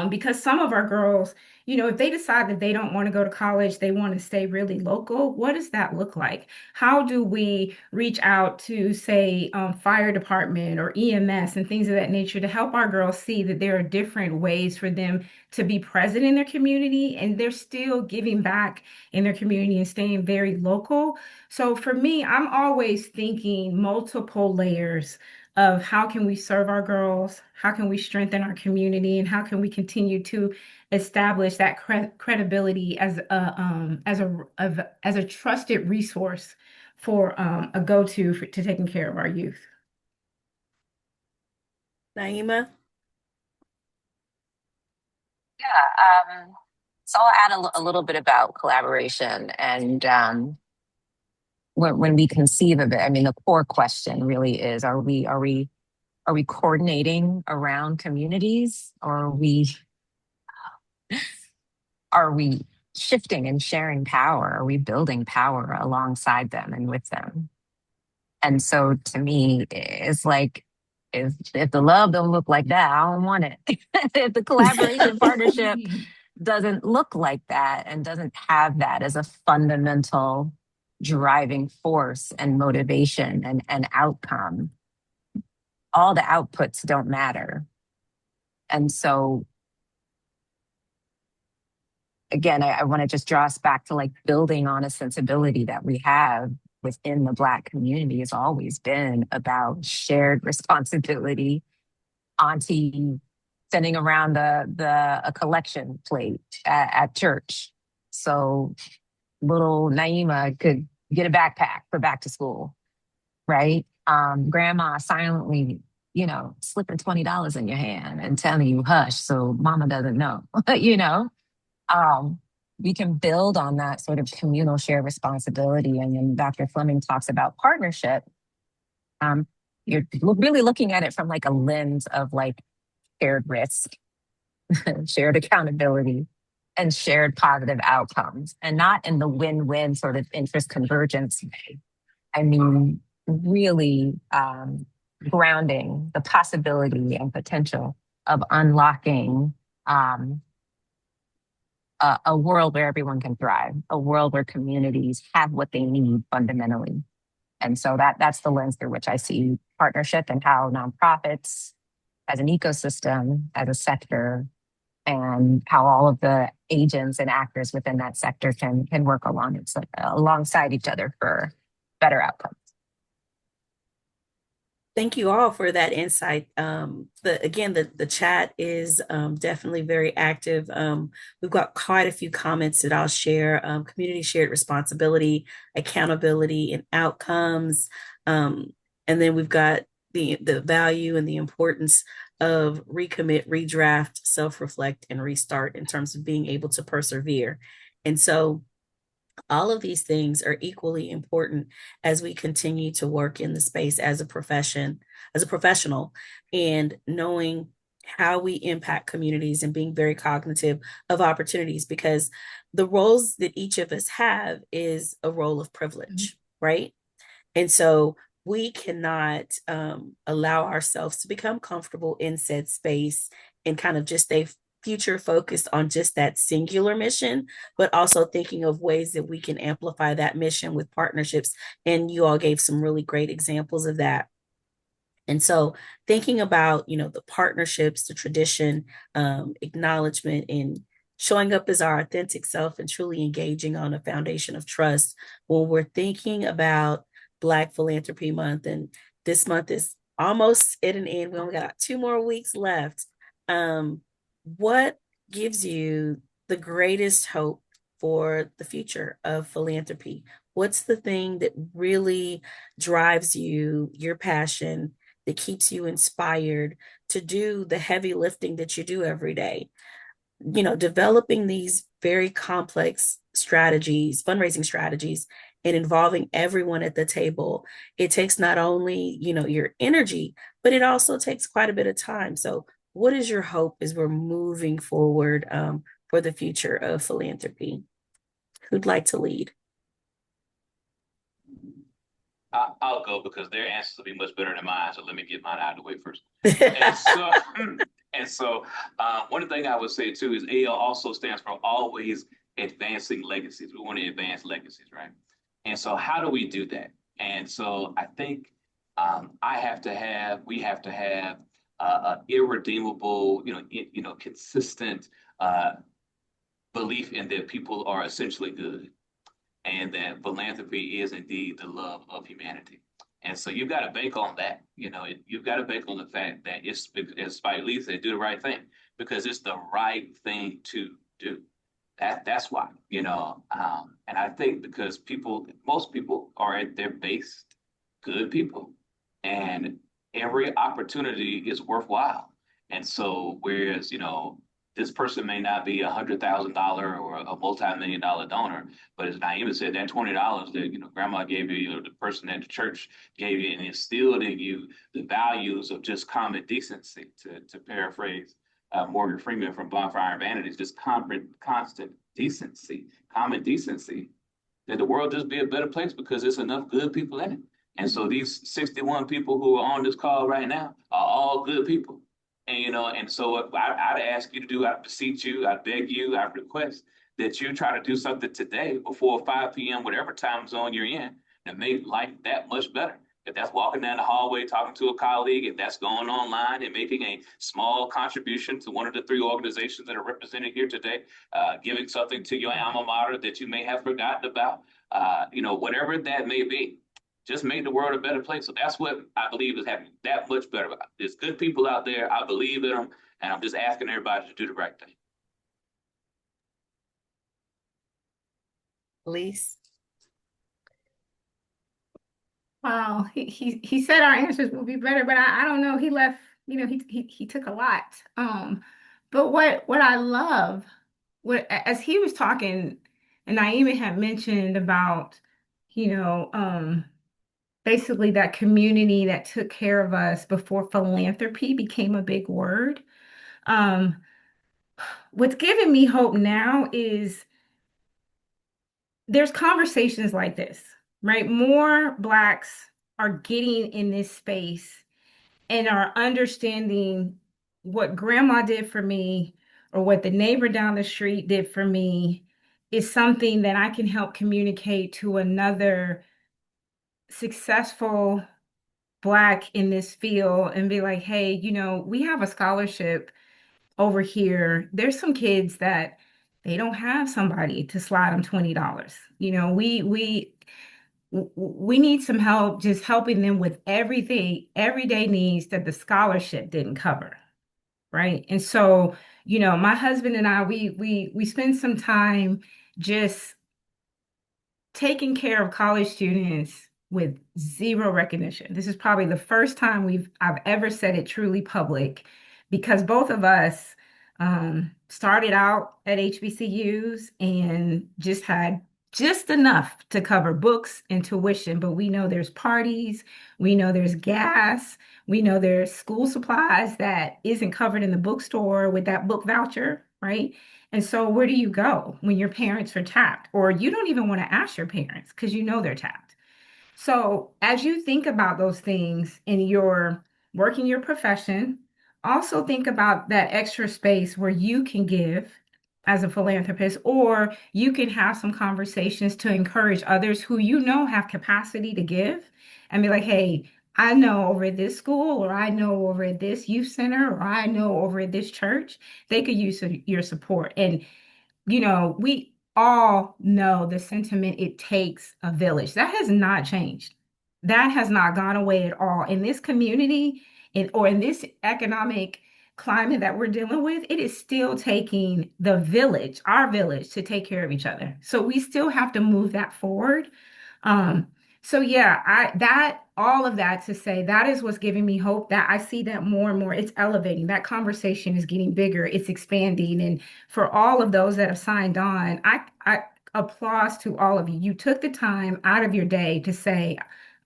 Because some of our girls, if they decide that they don't want to go to college, they want to stay really local, what does that look like? How do we reach out to, say, fire department or EMS and things of that nature to help our girls see that there are different ways for them to be present in their community and they're still giving back in their community and staying very local? So for me, I'm always thinking multiple layers of how can we serve our girls, how can we strengthen our community, and how can we continue to establish that credibility as a trusted resource for a go-to to taking care of our youth.
Naima?
Yeah, so I'll add a little bit about collaboration. And when we conceive of it, I mean, the core question really is: Are we coordinating around communities, or are we shifting and sharing power? Are we building power alongside them and with them? And so to me, it's like, if the love don't look like that, I don't want it. If the collaboration partnership doesn't look like that and doesn't have that as a fundamental driving force and motivation and outcome, all the outputs don't matter. And so again, I want to just draw us back to like building on a sensibility that we have within the Black community has always been about shared responsibility. Auntie sending around a collection plate at church, so little Naima could get a backpack for back to school, right? Grandma silently, slipping $20 in your hand and telling you hush so mama doesn't know, you know. um, we can build on that sort of communal shared responsibility. And then Dr. Fleming talks about partnership. You're really looking at it from like a lens of like shared risk, shared accountability, and shared positive outcomes, and not in the win-win sort of interest convergence way. I mean, really grounding the possibility and potential of unlocking a world where everyone can thrive, a world where communities have what they need fundamentally. And so that's the lens through which I see partnership and how nonprofits as an ecosystem, as a sector, and how all of the agents and actors within that sector can work alongside each other for better outcomes.
Thank you all for that insight. The chat is definitely very active. We've got quite a few comments that I'll share. Community shared responsibility, accountability, and outcomes. And then we've got the value and the importance of recommit, redraft, self-reflect, and restart in terms of being able to persevere. And so all of these things are equally important as we continue to work in the space as a professional, and knowing how we impact communities and being very cognitive of opportunities, because the roles that each of us have is a role of privilege, right? And so we cannot allow ourselves to become comfortable in said space and kind of just stay future focused on just that singular mission, but also thinking of ways that we can amplify that mission with partnerships. And you all gave some really great examples of that. And so thinking about, the partnerships, the tradition, acknowledgement, and showing up as our authentic self and truly engaging on a foundation of trust when we're thinking about Black Philanthropy Month. And this month is almost at an end. We only got 2 more weeks left. What gives you the greatest hope for the future of philanthropy? What's the thing that really drives you, your passion, that keeps you inspired to do the heavy lifting that you do every day? Developing these very complex strategies, fundraising strategies, and involving everyone at the table. It takes not only, your energy, but it also takes quite a bit of time. So what is your hope as we're moving forward for the future of philanthropy? Who'd like to lead?
I'll go because their answers will be much better than mine. So let me get mine out of the way first. And so, one thing I would say too is AL also stands for always advancing legacies. We want to advance legacies, right? And so, how do we do that? And so, I think we have to have irredeemable, consistent belief in that people are essentially good, and that philanthropy is indeed the love of humanity. And so you've got to bank on that. You've got to bank on the fact that it's, as Spike Lee said, do the right thing because it's the right thing to do. That's why, and I think because most people are at their base good people, and every opportunity is worthwhile. And so, whereas, this person may not be $100,000 or a multi-million-dollar donor, but as Naima said, that $20 that grandma gave you, or the person at the church gave you, and instilled in you the values of just common decency, to paraphrase Morgan Freeman from Blind for Iron Vanities, just constant decency, common decency, that the world just be a better place because there's enough good people in it. And so these 61 people who are on this call right now are all good people. And and so I'd ask you to do, I'd beseech you, I'd beg you, I'd request that you try to do something today before 5 p.m., whatever time zone you're in, to make life that much better. If that's walking down the hallway talking to a colleague, if that's going online and making a small contribution to one of the 3 organizations that are represented here today, giving something to your alma mater that you may have forgotten about, whatever that may be, just make the world a better place. So that's what I believe is happening that much better. There's good people out there. I believe in them. And I'm just asking everybody to do the right thing.
Elise?
Wow, he said our answers will be better, but I don't know. He left, he took a lot. But what I love, as he was talking, and Naima had mentioned about, you know, basically that community that took care of us before philanthropy became a big word. Um, what's giving me hope now is there's conversations like this, right? More Blacks are getting in this space and are understanding what grandma did for me or what the neighbor down the street did for me is something that I can help communicate to another successful Black in this field and be like, hey, we have a scholarship over here. There's some kids that they don't have somebody to slide them $20. We need some help just helping them with everything, everyday needs that the scholarship didn't cover. Right. And so, my husband and I, we spend some time just taking care of college students with zero recognition. This is probably the first time I've ever said it truly public because both of us started out at HBCUs and just had just enough to cover books and tuition, but we know there's parties, we know there's gas, we know there's school supplies that isn't covered in the bookstore with that book voucher, right? And so where do you go when your parents are tapped? Or you don't even want to ask your parents because you know they're tapped. So as you think about those things in your working your profession, also think about that extra space where you can give as a philanthropist, or you can have some conversations to encourage others who have capacity to give and be like, hey, I know over at this school, or I know over at this youth center, or I know over at this church, they could use your support. And we all know the sentiment, it takes a village. That has not changed. That has not gone away at all. In this community, or in this economic climate that we're dealing with, it is still taking the village, our village, to take care of each other. So we still have to move that forward. Um, so yeah, all of that to say that is what's giving me hope, that I see that more and more it's elevating. That conversation is getting bigger, it's expanding. And for all of those that have signed on, I applause to all of you. You took the time out of your day to say,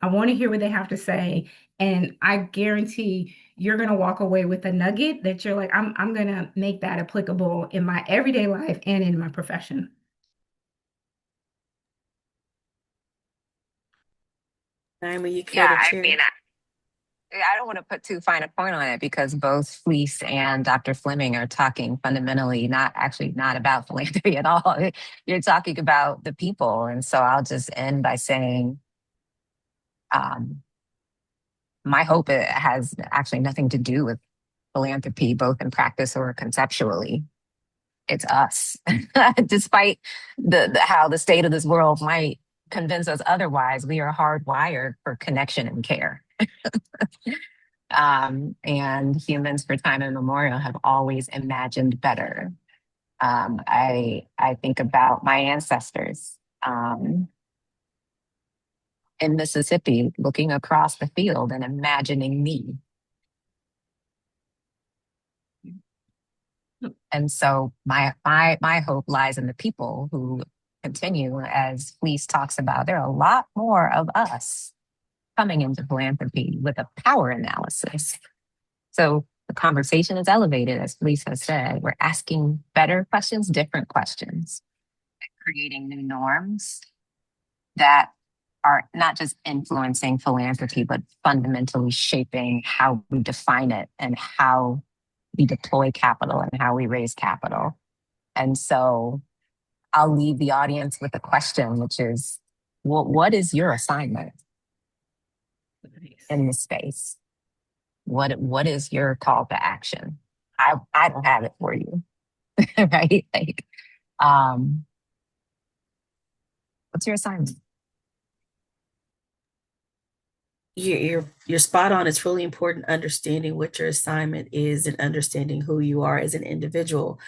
I want to hear what they have to say. And I guarantee you're going to walk away with a nugget that you're like, I'm going to make that applicable in my everyday life and in my profession.
Naima, you care
Yeah,
to
I
share?
mean, I don't want to put too fine a point on it because both Fleece and Dr. Fleming are talking fundamentally, not about philanthropy at all. You're talking about the people. And so I'll just end by saying, um, my hope it has actually nothing to do with philanthropy, both in practice or conceptually. It's us, despite how the state of this world might convince us otherwise. We are hardwired for connection and care. And humans for time immemorial have always imagined better. I think about my ancestors in Mississippi looking across the field and imagining me. And so my hope lies in the people who continue, as Fleece talks about. There are a lot more of us coming into philanthropy with a power analysis. So the conversation is elevated, as Lisa said. We're asking better questions, different questions, creating new norms that are not just influencing philanthropy, but fundamentally shaping how we define it and how we deploy capital and how we raise capital. And so I'll leave the audience with a question, which is, what is your assignment in this space? What is your call to action? I don't have it for you, right? Like, um, what's your assignment?
You're spot on. It's really important understanding what your assignment is and understanding who you are as an individual.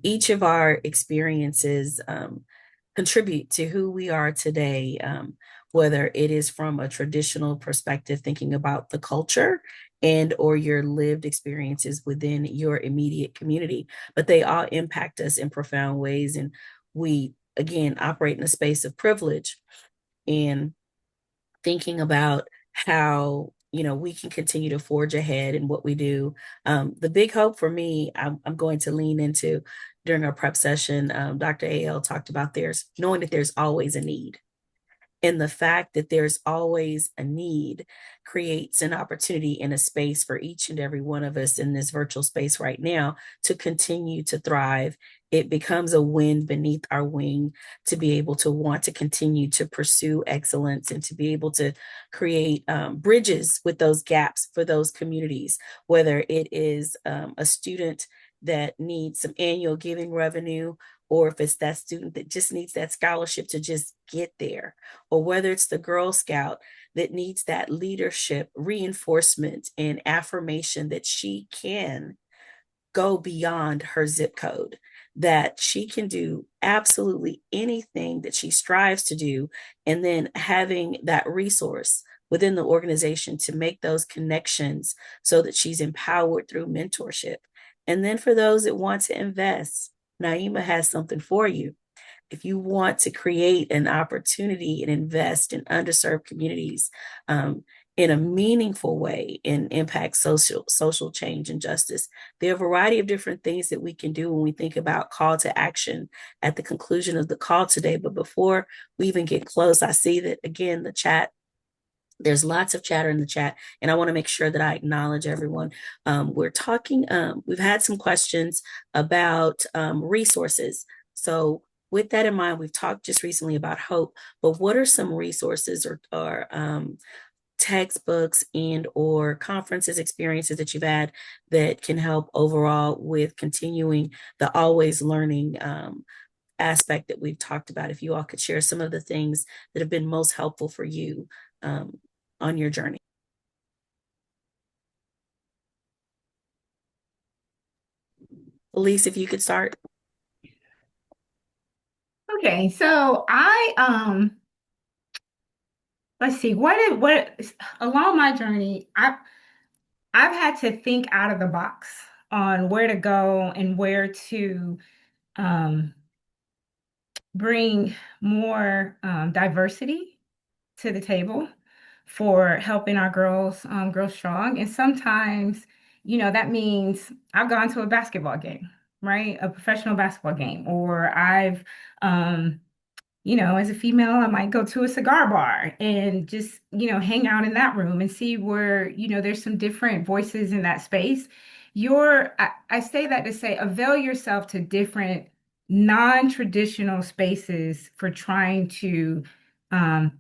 Each of our experiences contribute to who we are today, whether it is from a traditional perspective, thinking about the culture and or your lived experiences within your immediate community, but they all impact us in profound ways. And we, again, operate in a space of privilege and thinking about how we can continue to forge ahead in what we do. The big hope for me, I'm going to lean into during our prep session. Dr. AL talked about there's knowing that there's always a need, and the fact that there's always a need creates an opportunity in a space for each and every one of us in this virtual space right now to continue to thrive. It becomes a wind beneath our wing to be able to want to continue to pursue excellence and to be able to create bridges with those gaps for those communities, whether it is a student that needs some annual giving revenue, or if it's that student that just needs that scholarship to just get there, or whether it's the Girl Scout that needs that leadership reinforcement and affirmation that she can go beyond her zip code, that she can do absolutely anything that she strives to do, and then having that resource within the organization to make those connections so that she's empowered through mentorship. And then for those that want to invest, Naima has something for you. If you want to create an opportunity and invest in underserved communities in a meaningful way and impact social change and justice, there are a variety of different things that we can do when we think about call to action at the conclusion of the call today. But before we even get close, I see that again, the chat, there's lots of chatter in the chat, and I want to make sure that I acknowledge everyone. We're talking, we've had some questions about resources. So with that in mind, we've talked just recently about hope, but what are some resources or textbooks and or conferences, experiences that you've had that can help overall with continuing the always learning aspect that we've talked about? If you all could share some of the things that have been most helpful for you on your journey. Elise, if you could start.
Okay, so let's see, what along my journey, I've had to think out of the box on where to go and where to um bring more diversity to the table for helping our girls grow strong. And sometimes, that means I've gone to a basketball game, right? A professional basketball game, or I've as a female, I might go to a cigar bar and just, hang out in that room and see where, there's some different voices in that space. I say that to say, avail yourself to different non-traditional spaces for trying to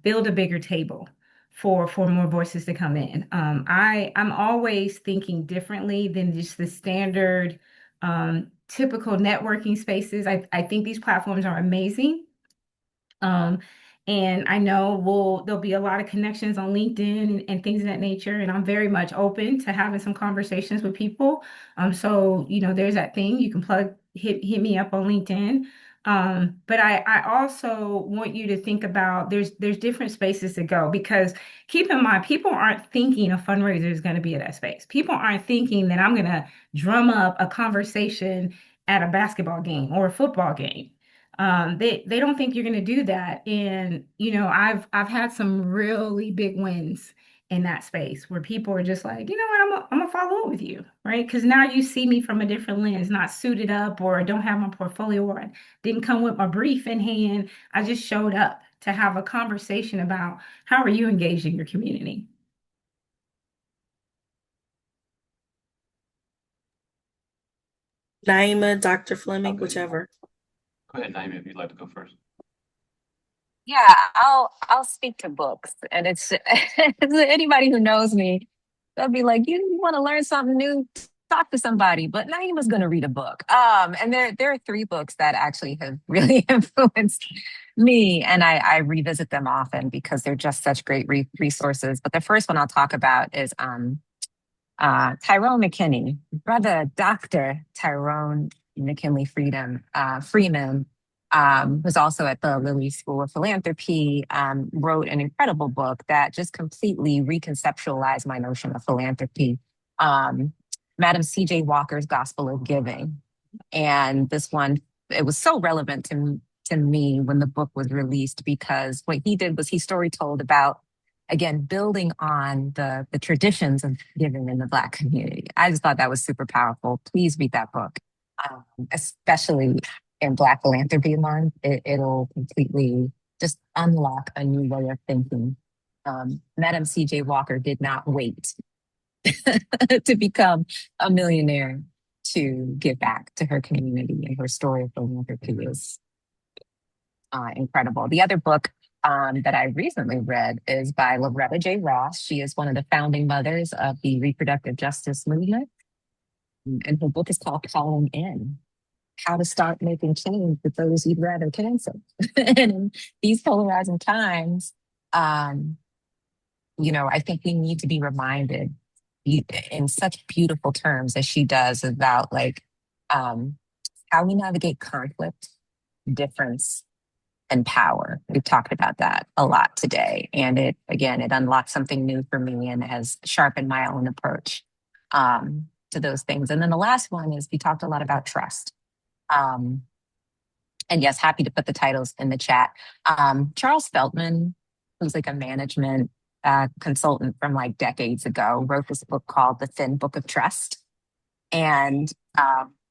build a bigger table for more voices to come in. I'm always thinking differently than just the standard typical networking spaces. I think these platforms are amazing. um, and I know there'll be a lot of connections on LinkedIn and things of that nature. And I'm very much open to having some conversations with people. So there's that thing you can hit me up on LinkedIn. But I also want you to think about there's different spaces to go, because keep in mind, people aren't thinking a fundraiser is going to be at that space. People aren't thinking that I'm going to drum up a conversation at a basketball game or a football game. They don't think you're going to do that. And I've had some really big wins in that space where people are just like, you know what, I'm gonna follow up with you, right? Because now you see me from a different lens, not suited up or don't have my portfolio or I didn't come with my brief in hand. I just showed up to have a conversation about how are you engaging your community.
Naima, Dr. Fleming,
Okay,
whichever.
go ahead, Naomi, if you'd like to go first.
Yeah, I'll speak to books, and it's anybody who knows me, they'll be like, "You want to learn something new? Talk to somebody." But Naima's going to read a book. And there are three books that actually have really influenced me, and I revisit them often because they're just such great resources. But the first one I'll talk about is Tyrone McKinney, brother Dr. Tyrone McKinley Freeman, who's also at the Lilly School of Philanthropy, wrote an incredible book that just completely reconceptualized my notion of philanthropy. Um, Madam C.J. Walker's Gospel of Giving. And this one, it was so relevant to me when the book was released because what he did was he story told about again, building on the traditions of giving in the Black community. I just thought that was super powerful. Please read that book, especially in Black Philanthropy Month. It'll completely just unlock a new way of thinking. Madam C.J. Walker did not wait to become a millionaire to give back to her community, and her story of philanthropy is incredible. The other book that I recently read is by Loretta J. Ross. She is one of the founding mothers of the reproductive justice movement. And her book is called Calling In: How to Start Making Change with Those You'd Rather Cancel. And in these polarizing times, I think we need to be reminded in such beautiful terms as she does about how we navigate conflict, difference, and power. We've talked about that a lot today. And it unlocked something new for me and has sharpened my own approach to those things. And then the last one is we talked a lot about trust. Um, and yes, happy to put the titles in the chat. Charles Feltman, who's like a management consultant from like decades ago, wrote this book called The Thin Book of Trust. And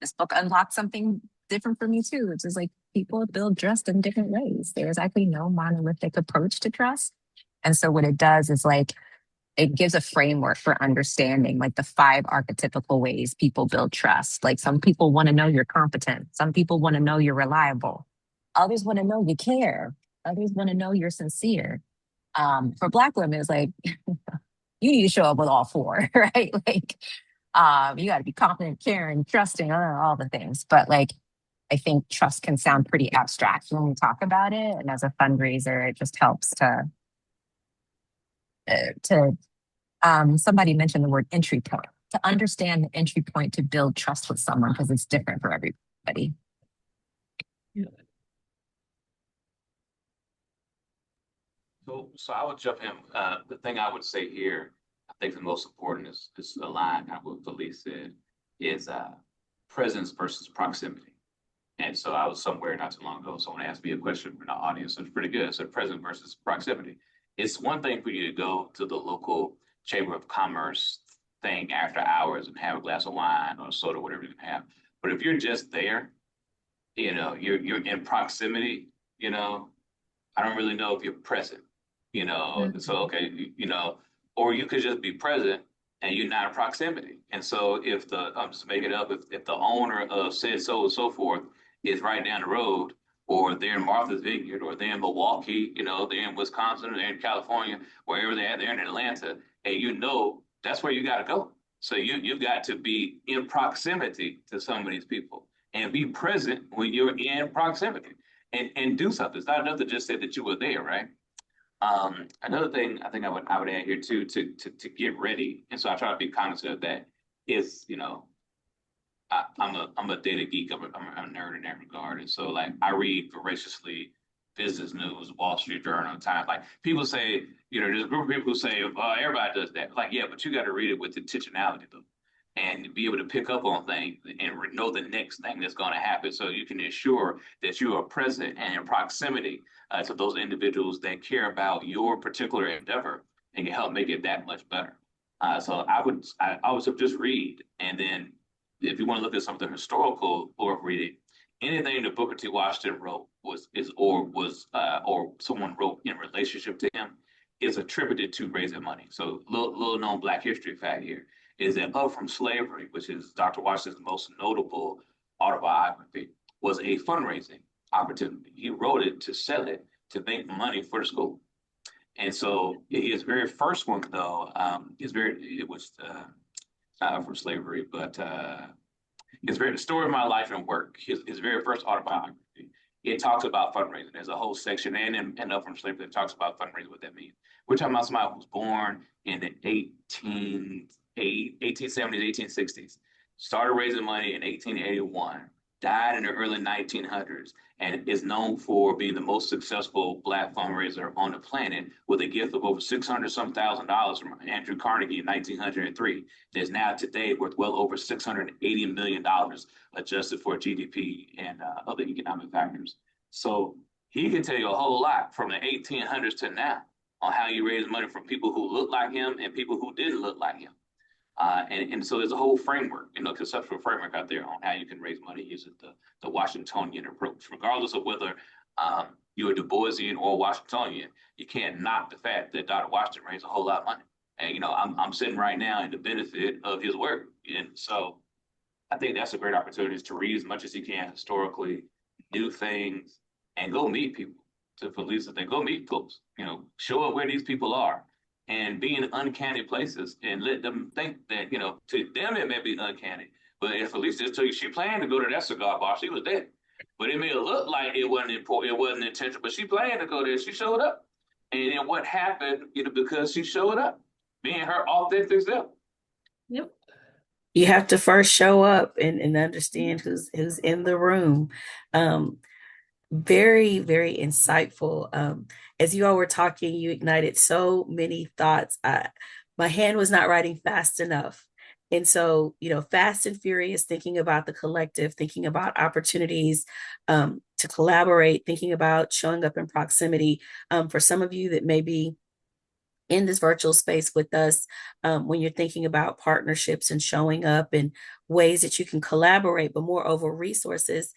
this book unlocked something different for me too, which is like people build trust in different ways. There's actually no monolithic approach to trust. And so what it does is like, it gives a framework for understanding like the 5 archetypical ways people build trust. Like some people want to know you're competent. Some people want to know you're reliable. Others want to know you care. Others want to know you're sincere. For Black women, it's like, you need to show up with all 4, right? Like, you got to be confident, caring, trusting, all the things. But like, I think trust can sound pretty abstract when we talk about it. And as a fundraiser, it just helps to somebody mentioned the word entry point, to understand the entry point to build trust with someone because it's different for everybody.
Yeah. So I would jump in. The thing I would say here, I think the most important is aligned kind of what Felice said, is presence versus proximity. And so I was somewhere not too long ago, someone asked me a question from the audience. It's pretty good. So present versus proximity. It's one thing for you to go to the local Chamber of Commerce thing after hours and have a glass of wine or soda, whatever you can have. But if you're just there, you're in proximity, I don't really know if you're present, So, okay, or you could just be present and you're not in proximity. And so I'm just making it up, if the owner of said so and so forth is right down the road, or they're in Martha's Vineyard, or they're in Milwaukee, they're in Wisconsin, or they're in California, wherever they're in Atlanta, and that's where you got to go. So you've got to be in proximity to some of these people and be present when you're in proximity and do something. It's not enough to just say that you were there, right? Another thing I think I would add here too to get ready, and so I try to be cognizant of that, is I'm a data geek. I'm a nerd in that regard, and so like I read voraciously business news, Wall Street Journal, Times. Like people say, there's a group of people who say, everybody does that. Like, yeah, but you got to read it with intentionality though, and be able to pick up on things and know the next thing that's going to happen, so you can ensure that you are present and in proximity to those individuals that care about your particular endeavor. and can help make it that much better. I always would just read, and then if you want to look at some of the historical or reading, anything that Booker T. Washington wrote or someone wrote in relationship to him is attributed to raising money. So little known Black history fact here is that Up from Slavery, which is Dr. Washington's most notable autobiography, was a fundraising opportunity. He wrote it to sell it to make money for the school. And so his very first one, though, it was from slavery, but the story of my life and work. His very first autobiography. It talks about fundraising. There's a whole section and Up from Slavery that talks about fundraising, what that means. We're talking about somebody who was born in the 1870s, 1860s, started raising money in 1881, died in the early 1900s, and is known for being the most successful Black fundraiser on the planet with a gift of over $600,000 from Andrew Carnegie in 1903. That's now today worth well over $680 million adjusted for GDP and other economic factors. So he can tell you a whole lot from the 1800s to now on how you raise money from people who look like him and people who didn't look like him. And so there's a whole framework, conceptual framework out there on how you can raise money using the Washingtonian approach, regardless of whether you're a Du Boisian or Washingtonian. You can't knock the fact that Dr. Washington raised a whole lot of money. And, I'm sitting right now in the benefit of his work. And so I think that's a great opportunity is to read as much as you can historically, do things, and go meet people. To Felicia's thing, go meet folks, show up where these people are and be in uncanny places and let them think that, to them it may be uncanny. But if Felicia just told you she planned to go to that cigar bar, she was there. But it may look like it wasn't important, it wasn't intentional, but she planned to go there. She showed up. And then what happened, because she showed up, being her authentic self.
Yep.
You have to first show up and understand who's in the room. Very, very insightful. As you all were talking, you ignited so many thoughts. My hand was not writing fast enough. And so, fast and furious, thinking about the collective, thinking about opportunities to collaborate, thinking about showing up in proximity. For some of you that may be in this virtual space with us, when you're thinking about partnerships and showing up and ways that you can collaborate, but moreover, resources,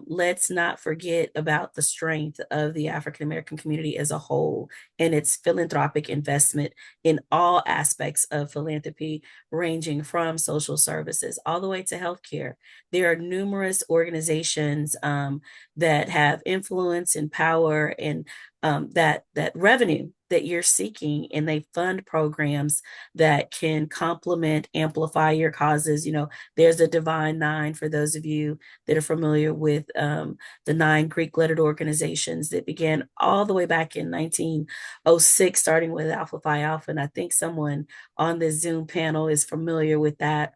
let's not forget about the strength of the African American community as a whole and its philanthropic investment in all aspects of philanthropy, ranging from social services all the way to healthcare. There are numerous organizations that have influence and power and that revenue that you're seeking, and they fund programs that can complement, amplify your causes. There's a Divine Nine for those of you that are familiar with the 9 Greek lettered organizations that began all the way back in 1906, starting with Alpha Phi Alpha. And I think someone on this Zoom panel is familiar with that.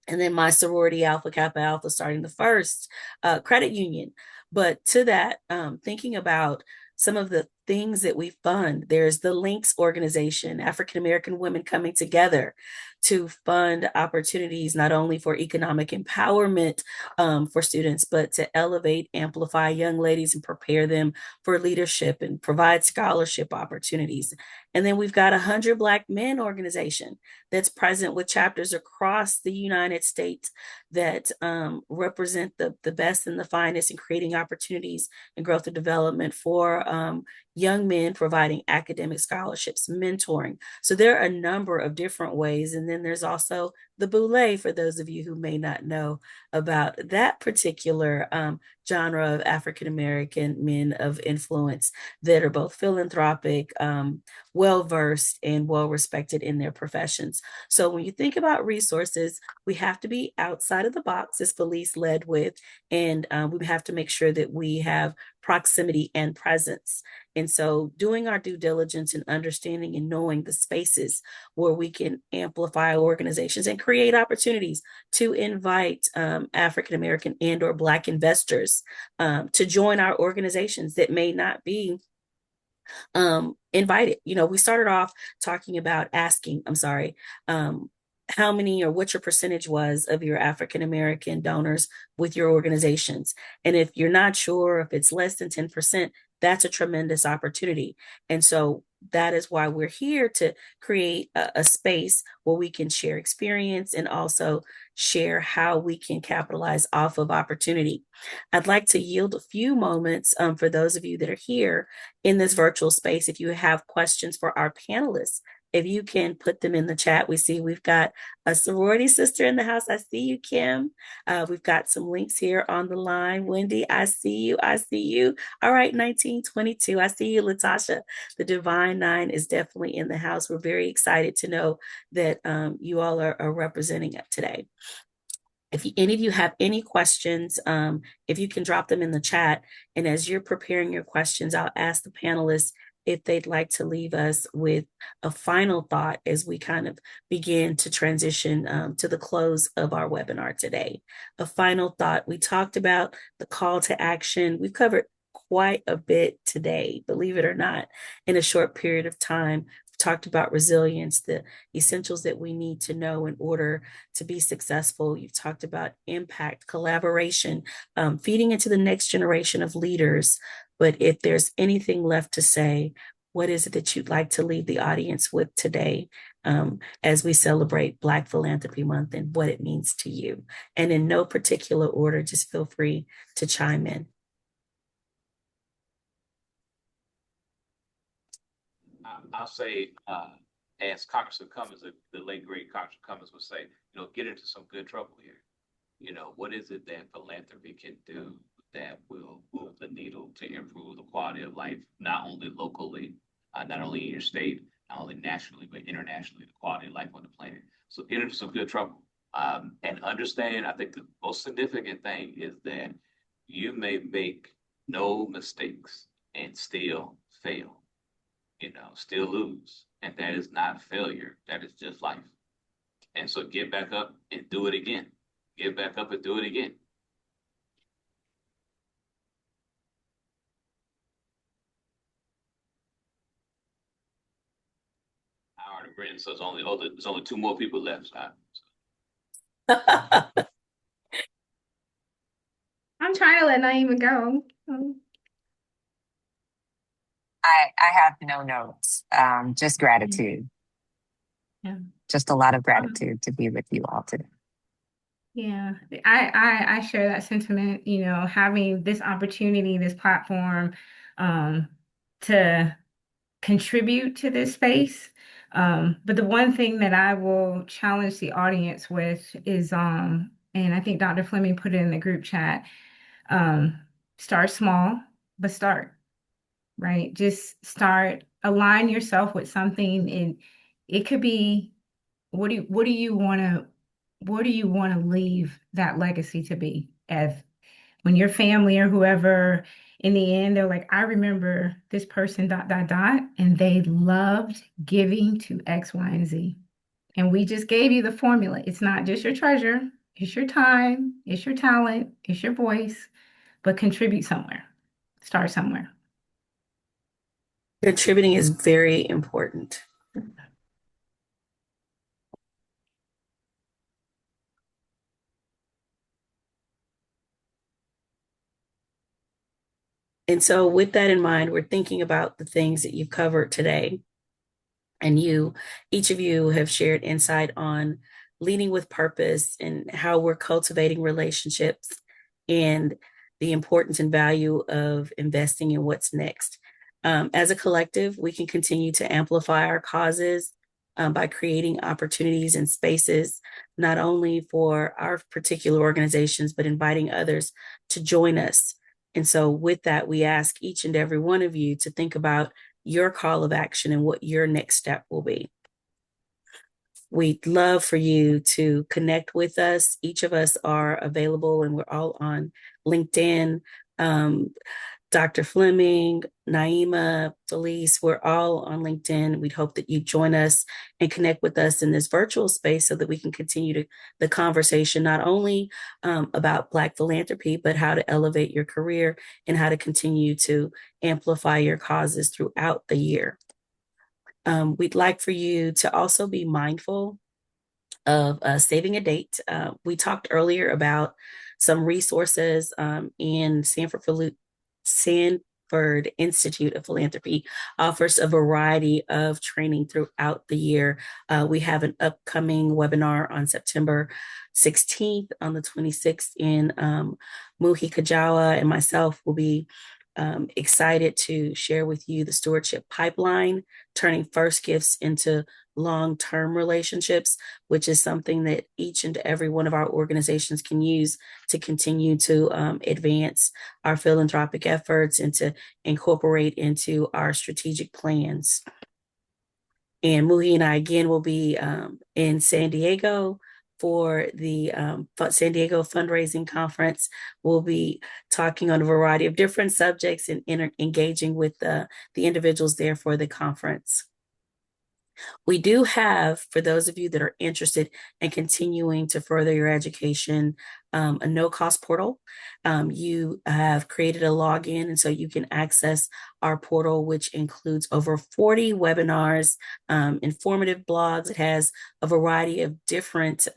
And then my sorority, Alpha Kappa Alpha, starting the first credit union. But to that, thinking about some of the things that we fund, there's the Links organization, African American women coming together to fund opportunities not only for economic empowerment for students, but to elevate, amplify young ladies and prepare them for leadership and provide scholarship opportunities. And then we've got 100 Black Men organization that's present with chapters across the United States that represent the best and the finest in creating opportunities and growth and development for young men, providing academic scholarships, mentoring. So there are a number of different ways. And then there's also the Boule, for those of you who may not know about that particular genre of African American men of influence that are both philanthropic, well-versed, and well-respected in their professions. So when you think about resources, we have to be outside of the box, as Felice led with, and we have to make sure that we have proximity and presence. And so doing our due diligence and understanding and knowing the spaces where we can amplify organizations and create opportunities to invite African American and or Black investors to join our organizations that may not be invited. We started off talking about how many or what your percentage was of your African American donors with your organizations. And if you're not sure if it's less than 10%, that's a tremendous opportunity. And so that is why we're here, to create a space where we can share experience and also share how we can capitalize off of opportunity. I'd like to yield a few moments for those of you that are here in this virtual space. If you have questions for our panelists, if you can put them in the chat. We see we've got a sorority sister in the house. I see you, Kim. We've got some links here on the line. Wendy, I see you. I see you. All right, 1922. I see you, Latasha. The Divine Nine is definitely in the house. We're very excited to know that you all are representing it today. If any of you have any questions, if you can drop them in the chat. And as you're preparing your questions, I'll ask the panelists if they'd like to leave us with a final thought as we kind of begin to transition to the close of our webinar today. A final thought. We talked about the call to action. We've covered quite a bit today, believe it or not, in a short period of time. We've talked about resilience, the essentials that we need to know in order to be successful. You've talked about impact, collaboration, feeding into the next generation of leaders. But if there's anything left to say, what is it that you'd like to leave the audience with today as we celebrate Black Philanthropy Month and what it means to you? And in no particular order, just feel free to chime in.
I'll say, as Congressman Cummings, the late great Congressman Cummings would say, get into some good trouble here. What is it that philanthropy can do that will move the needle to improve the quality of life, not only locally, not only in your state, not only nationally, but internationally, the quality of life on the planet. So get into some good trouble. And understand, I think the most significant thing is that you may make no mistakes and still fail, still lose. And that is not failure. That is just life. And so get back up and do it again. Get back up and do it again. I already written, so there's only two more people left.
I'm trying to let Naima go.
I have no notes, just gratitude.
Yeah.
Just a lot of gratitude to be with you all today.
Yeah, I share that sentiment, having this opportunity, this platform, to contribute to this space. But the one thing that I will challenge the audience with is, and I think Dr. Fleming put it in the group chat, start small, but start, right? Just start, align yourself with something, and it could be, what do you want to leave that legacy to be? As when your family or whoever, in the end, they're like, I remember this person, ... and they loved giving to X, Y, and Z. And we just gave you the formula. It's not just your treasure, it's your time, it's your talent, it's your voice, but contribute somewhere. Start somewhere.
Contributing is very important. And so with that in mind, we're thinking about the things that you've covered today. And each of you have shared insight on leading with purpose and how we're cultivating relationships and the importance and value of investing in what's next. As a collective, we can continue to amplify our causes by creating opportunities and spaces, not only for our particular organizations, but inviting others to join us. And so with that, we ask each and every one of you to think about your call of action and what your next step will be. We'd love for you to connect with us. Each of us are available and we're all on LinkedIn. Dr. Fleming, Naima, Felice, we're all on LinkedIn. We'd hope that you join us and connect with us in this virtual space so that we can continue the conversation, not only about Black philanthropy, but how to elevate your career and how to continue to amplify your causes throughout the year. We'd like for you to also be mindful of saving a date. We talked earlier about some resources in Sanford Sanford Institute of Philanthropy offers a variety of training throughout the year. We have an upcoming webinar on September 16th on the 26th, and Muhi Kajawa and myself will be excited to share with you the stewardship pipeline, turning first gifts into long-term relationships, which is something that each and every one of our organizations can use to continue to advance our philanthropic efforts and to incorporate into our strategic plans. And Muhi and I again will be in San Diego for the San Diego Fundraising Conference. We'll be talking on a variety of different subjects and engaging with the individuals there for the conference. We do have, for those of you that are interested in continuing to further your education, a no-cost portal. You have created a login, and so you can access our portal, which includes over 40 webinars, informative blogs. It has a variety of different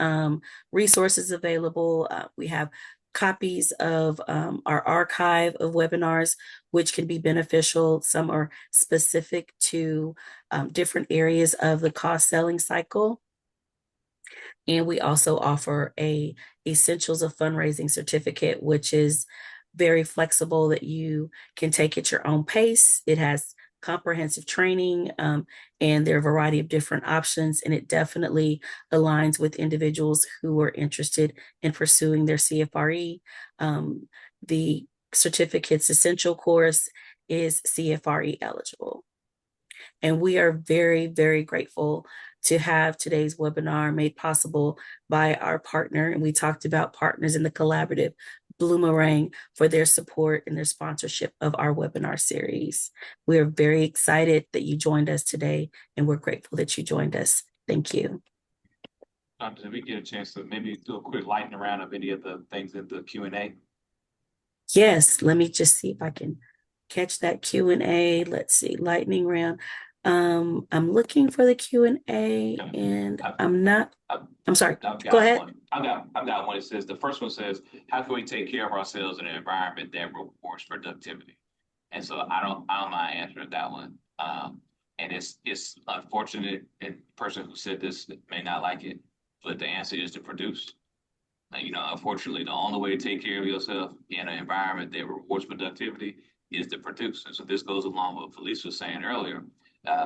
resources available. We have copies of our archive of webinars, which can be beneficial. Some are specific to different areas of the cost selling cycle. And we also offer a Essentials of Fundraising certificate, which is very flexible that you can take at your own pace. It has comprehensive training, and there are a variety of different options, and it definitely aligns with individuals who are interested in pursuing their CFRE. The certificate's essential course is CFRE eligible. And we are very, very grateful to have today's webinar made possible by our partner. And we talked about partners in the collaborative, Bloomerang, for their support and their sponsorship of our webinar series. We are very excited that you joined us today, and we're grateful that you joined us. Thank you.
Did we get a chance to maybe do a quick lightning round of any of the things in the Q&A?
Yes, let me just see if I can catch that Q&A. Let's see, lightning round. I'm looking for the Q&A and I'm sorry. Go ahead.
I've got one. It says, the first one says, how can we take care of ourselves in an environment that rewards productivity? And so I don't mind answering that one. And it's unfortunate, and the person who said this may not like it, but the answer is to produce. Unfortunately, the only way to take care of yourself in an environment that rewards productivity is to produce. And so this goes along with what Felice was saying earlier.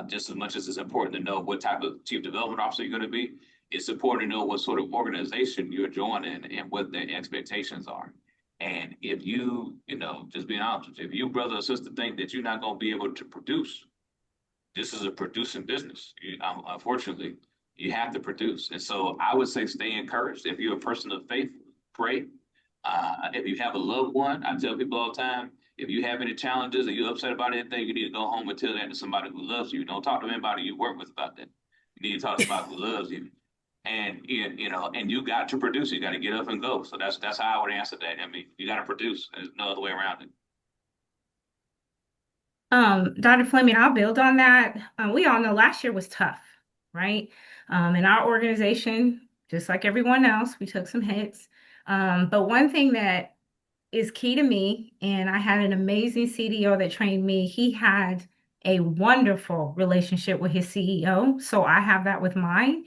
Just as much as it's important to know what type of chief development officer you're going to be, it's important to know what sort of organization you're joining and what their expectations are. And if you, just being honest, if you brother or sister think that you're not going to be able to produce, this is a producing business. Unfortunately, you have to produce. And so I would say stay encouraged. If you're a person of faith, pray. If you have a loved one, I tell people all the time, if you have any challenges or you're upset about anything, you need to go home and tell that to somebody who loves you. Don't talk to anybody you work with about that. You need to talk to somebody who loves you. And and you got to produce. You got to get up and go. So that's how I would answer that. I mean, you got to produce. There's no other way around it.
Dr. Fleming, I'll build on that. We all know last year was tough, right? In our organization, just like everyone else, we took some hits. But one thing that is key to me, and I had an amazing CDO that trained me. He had a wonderful relationship with his CEO, so I have that with mine.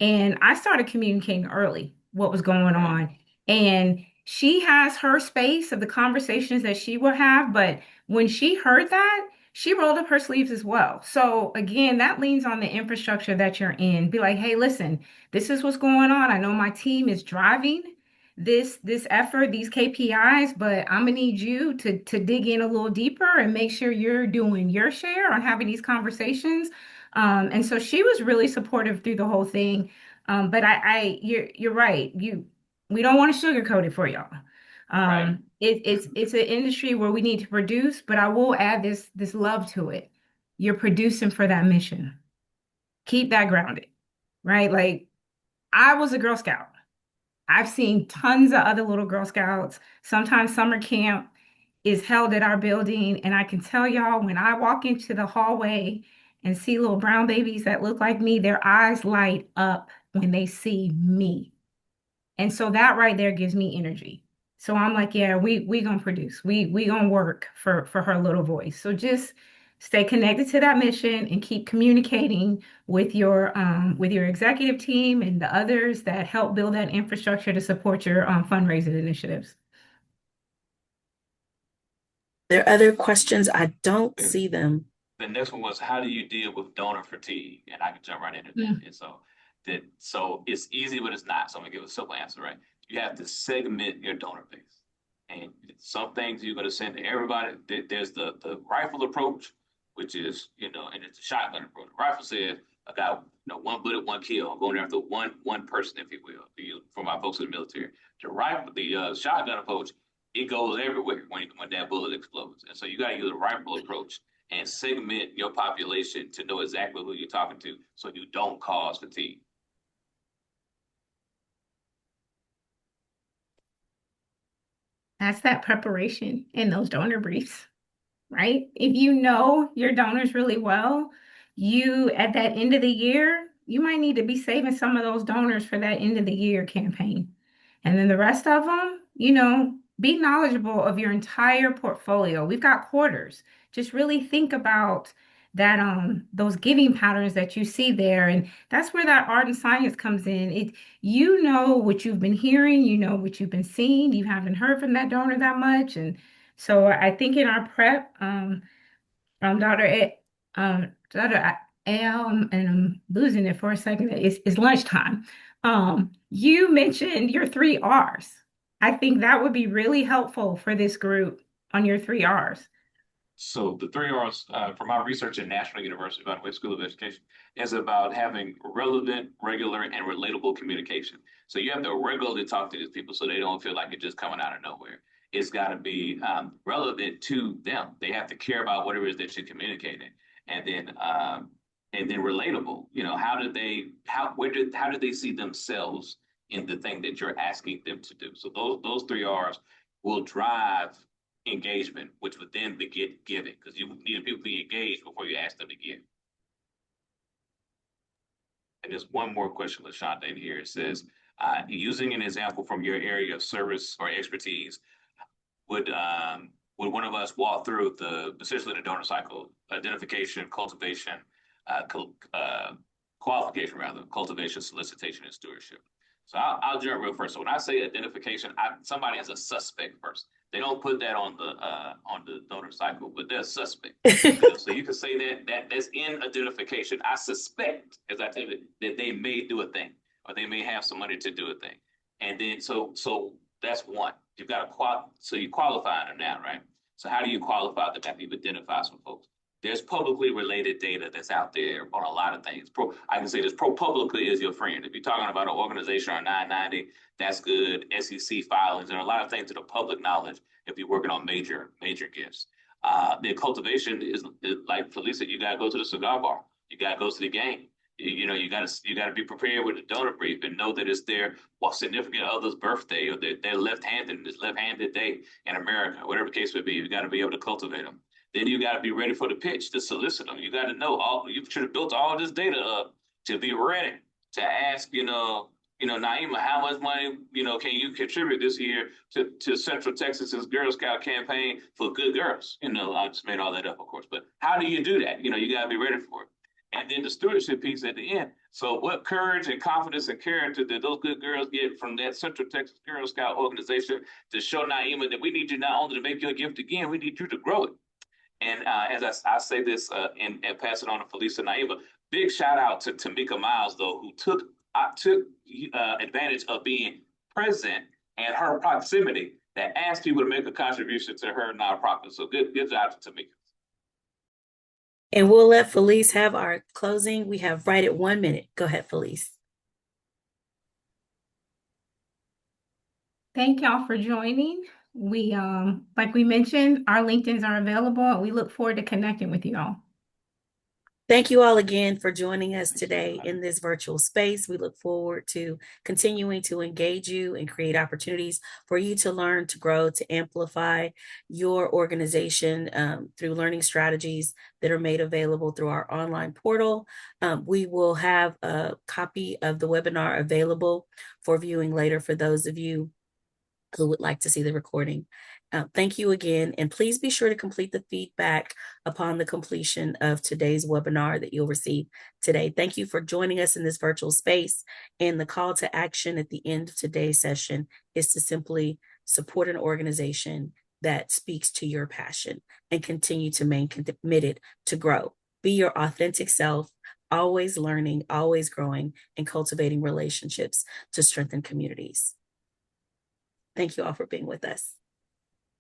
And I started communicating early what was going on. And she has her space of the conversations that she will have, but when she heard that, she rolled up her sleeves as well. So again, that leans on the infrastructure that you're in. Be like, hey, listen, this is what's going on. I know my team is driving this effort, these KPIs, but I'm gonna need you to dig in a little deeper and make sure you're doing your share on having these conversations. And so she was really supportive through the whole thing. But you're right. We don't want to sugarcoat it for y'all.
Right.
It's an industry where we need to produce, but I will add this love to it. You're producing for that mission. Keep that grounded, right? Like I was a Girl Scout. I've seen tons of other little Girl Scouts. Sometimes summer camp is held at our building, and I can tell y'all when I walk into the hallway and see little brown babies that look like me, their eyes light up when they see me. And so that right there gives me energy. So I'm like, yeah, we gonna produce. We gonna work for her little voice. So just stay connected to that mission and keep communicating with your executive team and the others that help build that infrastructure to support your fundraising initiatives.
There are other questions. I don't see them.
The next one was how do you deal with donor fatigue? And I can jump right into that.
Mm.
And so it's easy, but it's not. So I'm gonna give a simple answer, right? You have to segment your donor base. And some things you're gonna send to everybody. There's the rifle approach, which is, and it's a shotgun approach. The rifle says, I got one bullet, one kill. I'm going after one person, if you will, for my folks in the military. The shotgun approach, it goes everywhere when that bullet explodes. And so you gotta use a rifle approach and segment your population to know exactly who you're talking to so you don't cause fatigue.
That's that preparation in those donor briefs, right? If you know your donors really well, you at that end of the year, you might need to be saving some of those donors for that end of the year campaign. And then the rest of them, be knowledgeable of your entire portfolio. We've got quarters. Just really think about that those giving patterns that you see there, and that's where that art and science comes in. You know what you've been hearing, you know what you've been seeing. You haven't heard from that donor that much, and so I think in our prep, Dr. Dr. Al, and I'm losing it for a second. It's lunchtime. You mentioned your three R's. I think that would be really helpful for this group on your three R's.
So the three R's from my research at National University, by the way, School of Education, is about having relevant, regular, and relatable communication. So you have to regularly talk to these people so they don't feel like it's just coming out of nowhere. It's got to be relevant to them. They have to care about whatever it is that you're communicating, and then relatable. How did they see themselves in the thing that you're asking them to do? So those three R's will drive engagement, which would then beget giving, because you need people to be engaged before you ask them to give. And there's one more question, LaShonda, in here. It says, using an example from your area of service or expertise, would one of us walk through essentially the donor cycle: identification, cultivation, qualification rather, cultivation, solicitation, and stewardship. So I'll jump real first. So when I say identification, somebody is a suspect person. They don't put that on the donor cycle, but they're a suspect. So you can say that's in identification. I suspect, as I tell you, that they may do a thing, or they may have some money to do a thing. And then so that's one. You've got so you qualify them now, right? So how do you qualify them after you've identified some folks? There's publicly related data that's out there on a lot of things. I can say this: ProPublica is your friend. If you're talking about an organization or 990, that's good. SEC filings and a lot of things that are public knowledge if you're working on major gifts. The cultivation is like Felicia. You got to go to the cigar bar. You got to go to the game. You got to be prepared with the donor brief and know that it's their significant other's birthday, or they're left-handed. It's left-handed day in America, whatever the case may be. You got to be able to cultivate them. Then you got to be ready for the pitch to solicit them. You got to know you should have built all this data up to be ready to ask, Naima, how much money, can you contribute this year to Central Texas's Girl Scout campaign for good girls? I just made all that up, of course, but how do you do that? You got to be ready for it. And then the stewardship piece at the end. So what courage and confidence and character did those good girls get from that Central Texas Girl Scout organization to show Naima that we need you not only to make your gift again, we need you to grow it. And as I say this and pass it on to Felicia Naima, big shout out to Tamika Miles, though, who took advantage of being present and her proximity that asked people to make a contribution to her nonprofit. So good job to Tamika.
And we'll let Felice have our closing. We have right at 1 minute. Go ahead, Felice.
Thank y'all for joining. We, like we mentioned, our LinkedIn's are available, and we look forward to connecting with you all.
Thank you all again for joining us today in this virtual space. We look forward to continuing to engage you and create opportunities for you to learn, to grow, to amplify your organization through learning strategies that are made available through our online portal. We will have a copy of the webinar available for viewing later for those of you who would like to see the recording. Thank you again, and please be sure to complete the feedback upon the completion of today's webinar that you'll receive today. Thank you for joining us in this virtual space, and the call to action at the end of today's session is to simply support an organization that speaks to your passion and continue to remain committed to grow. Be your authentic self, always learning, always growing, and cultivating relationships to strengthen communities. Thank you all for being with us.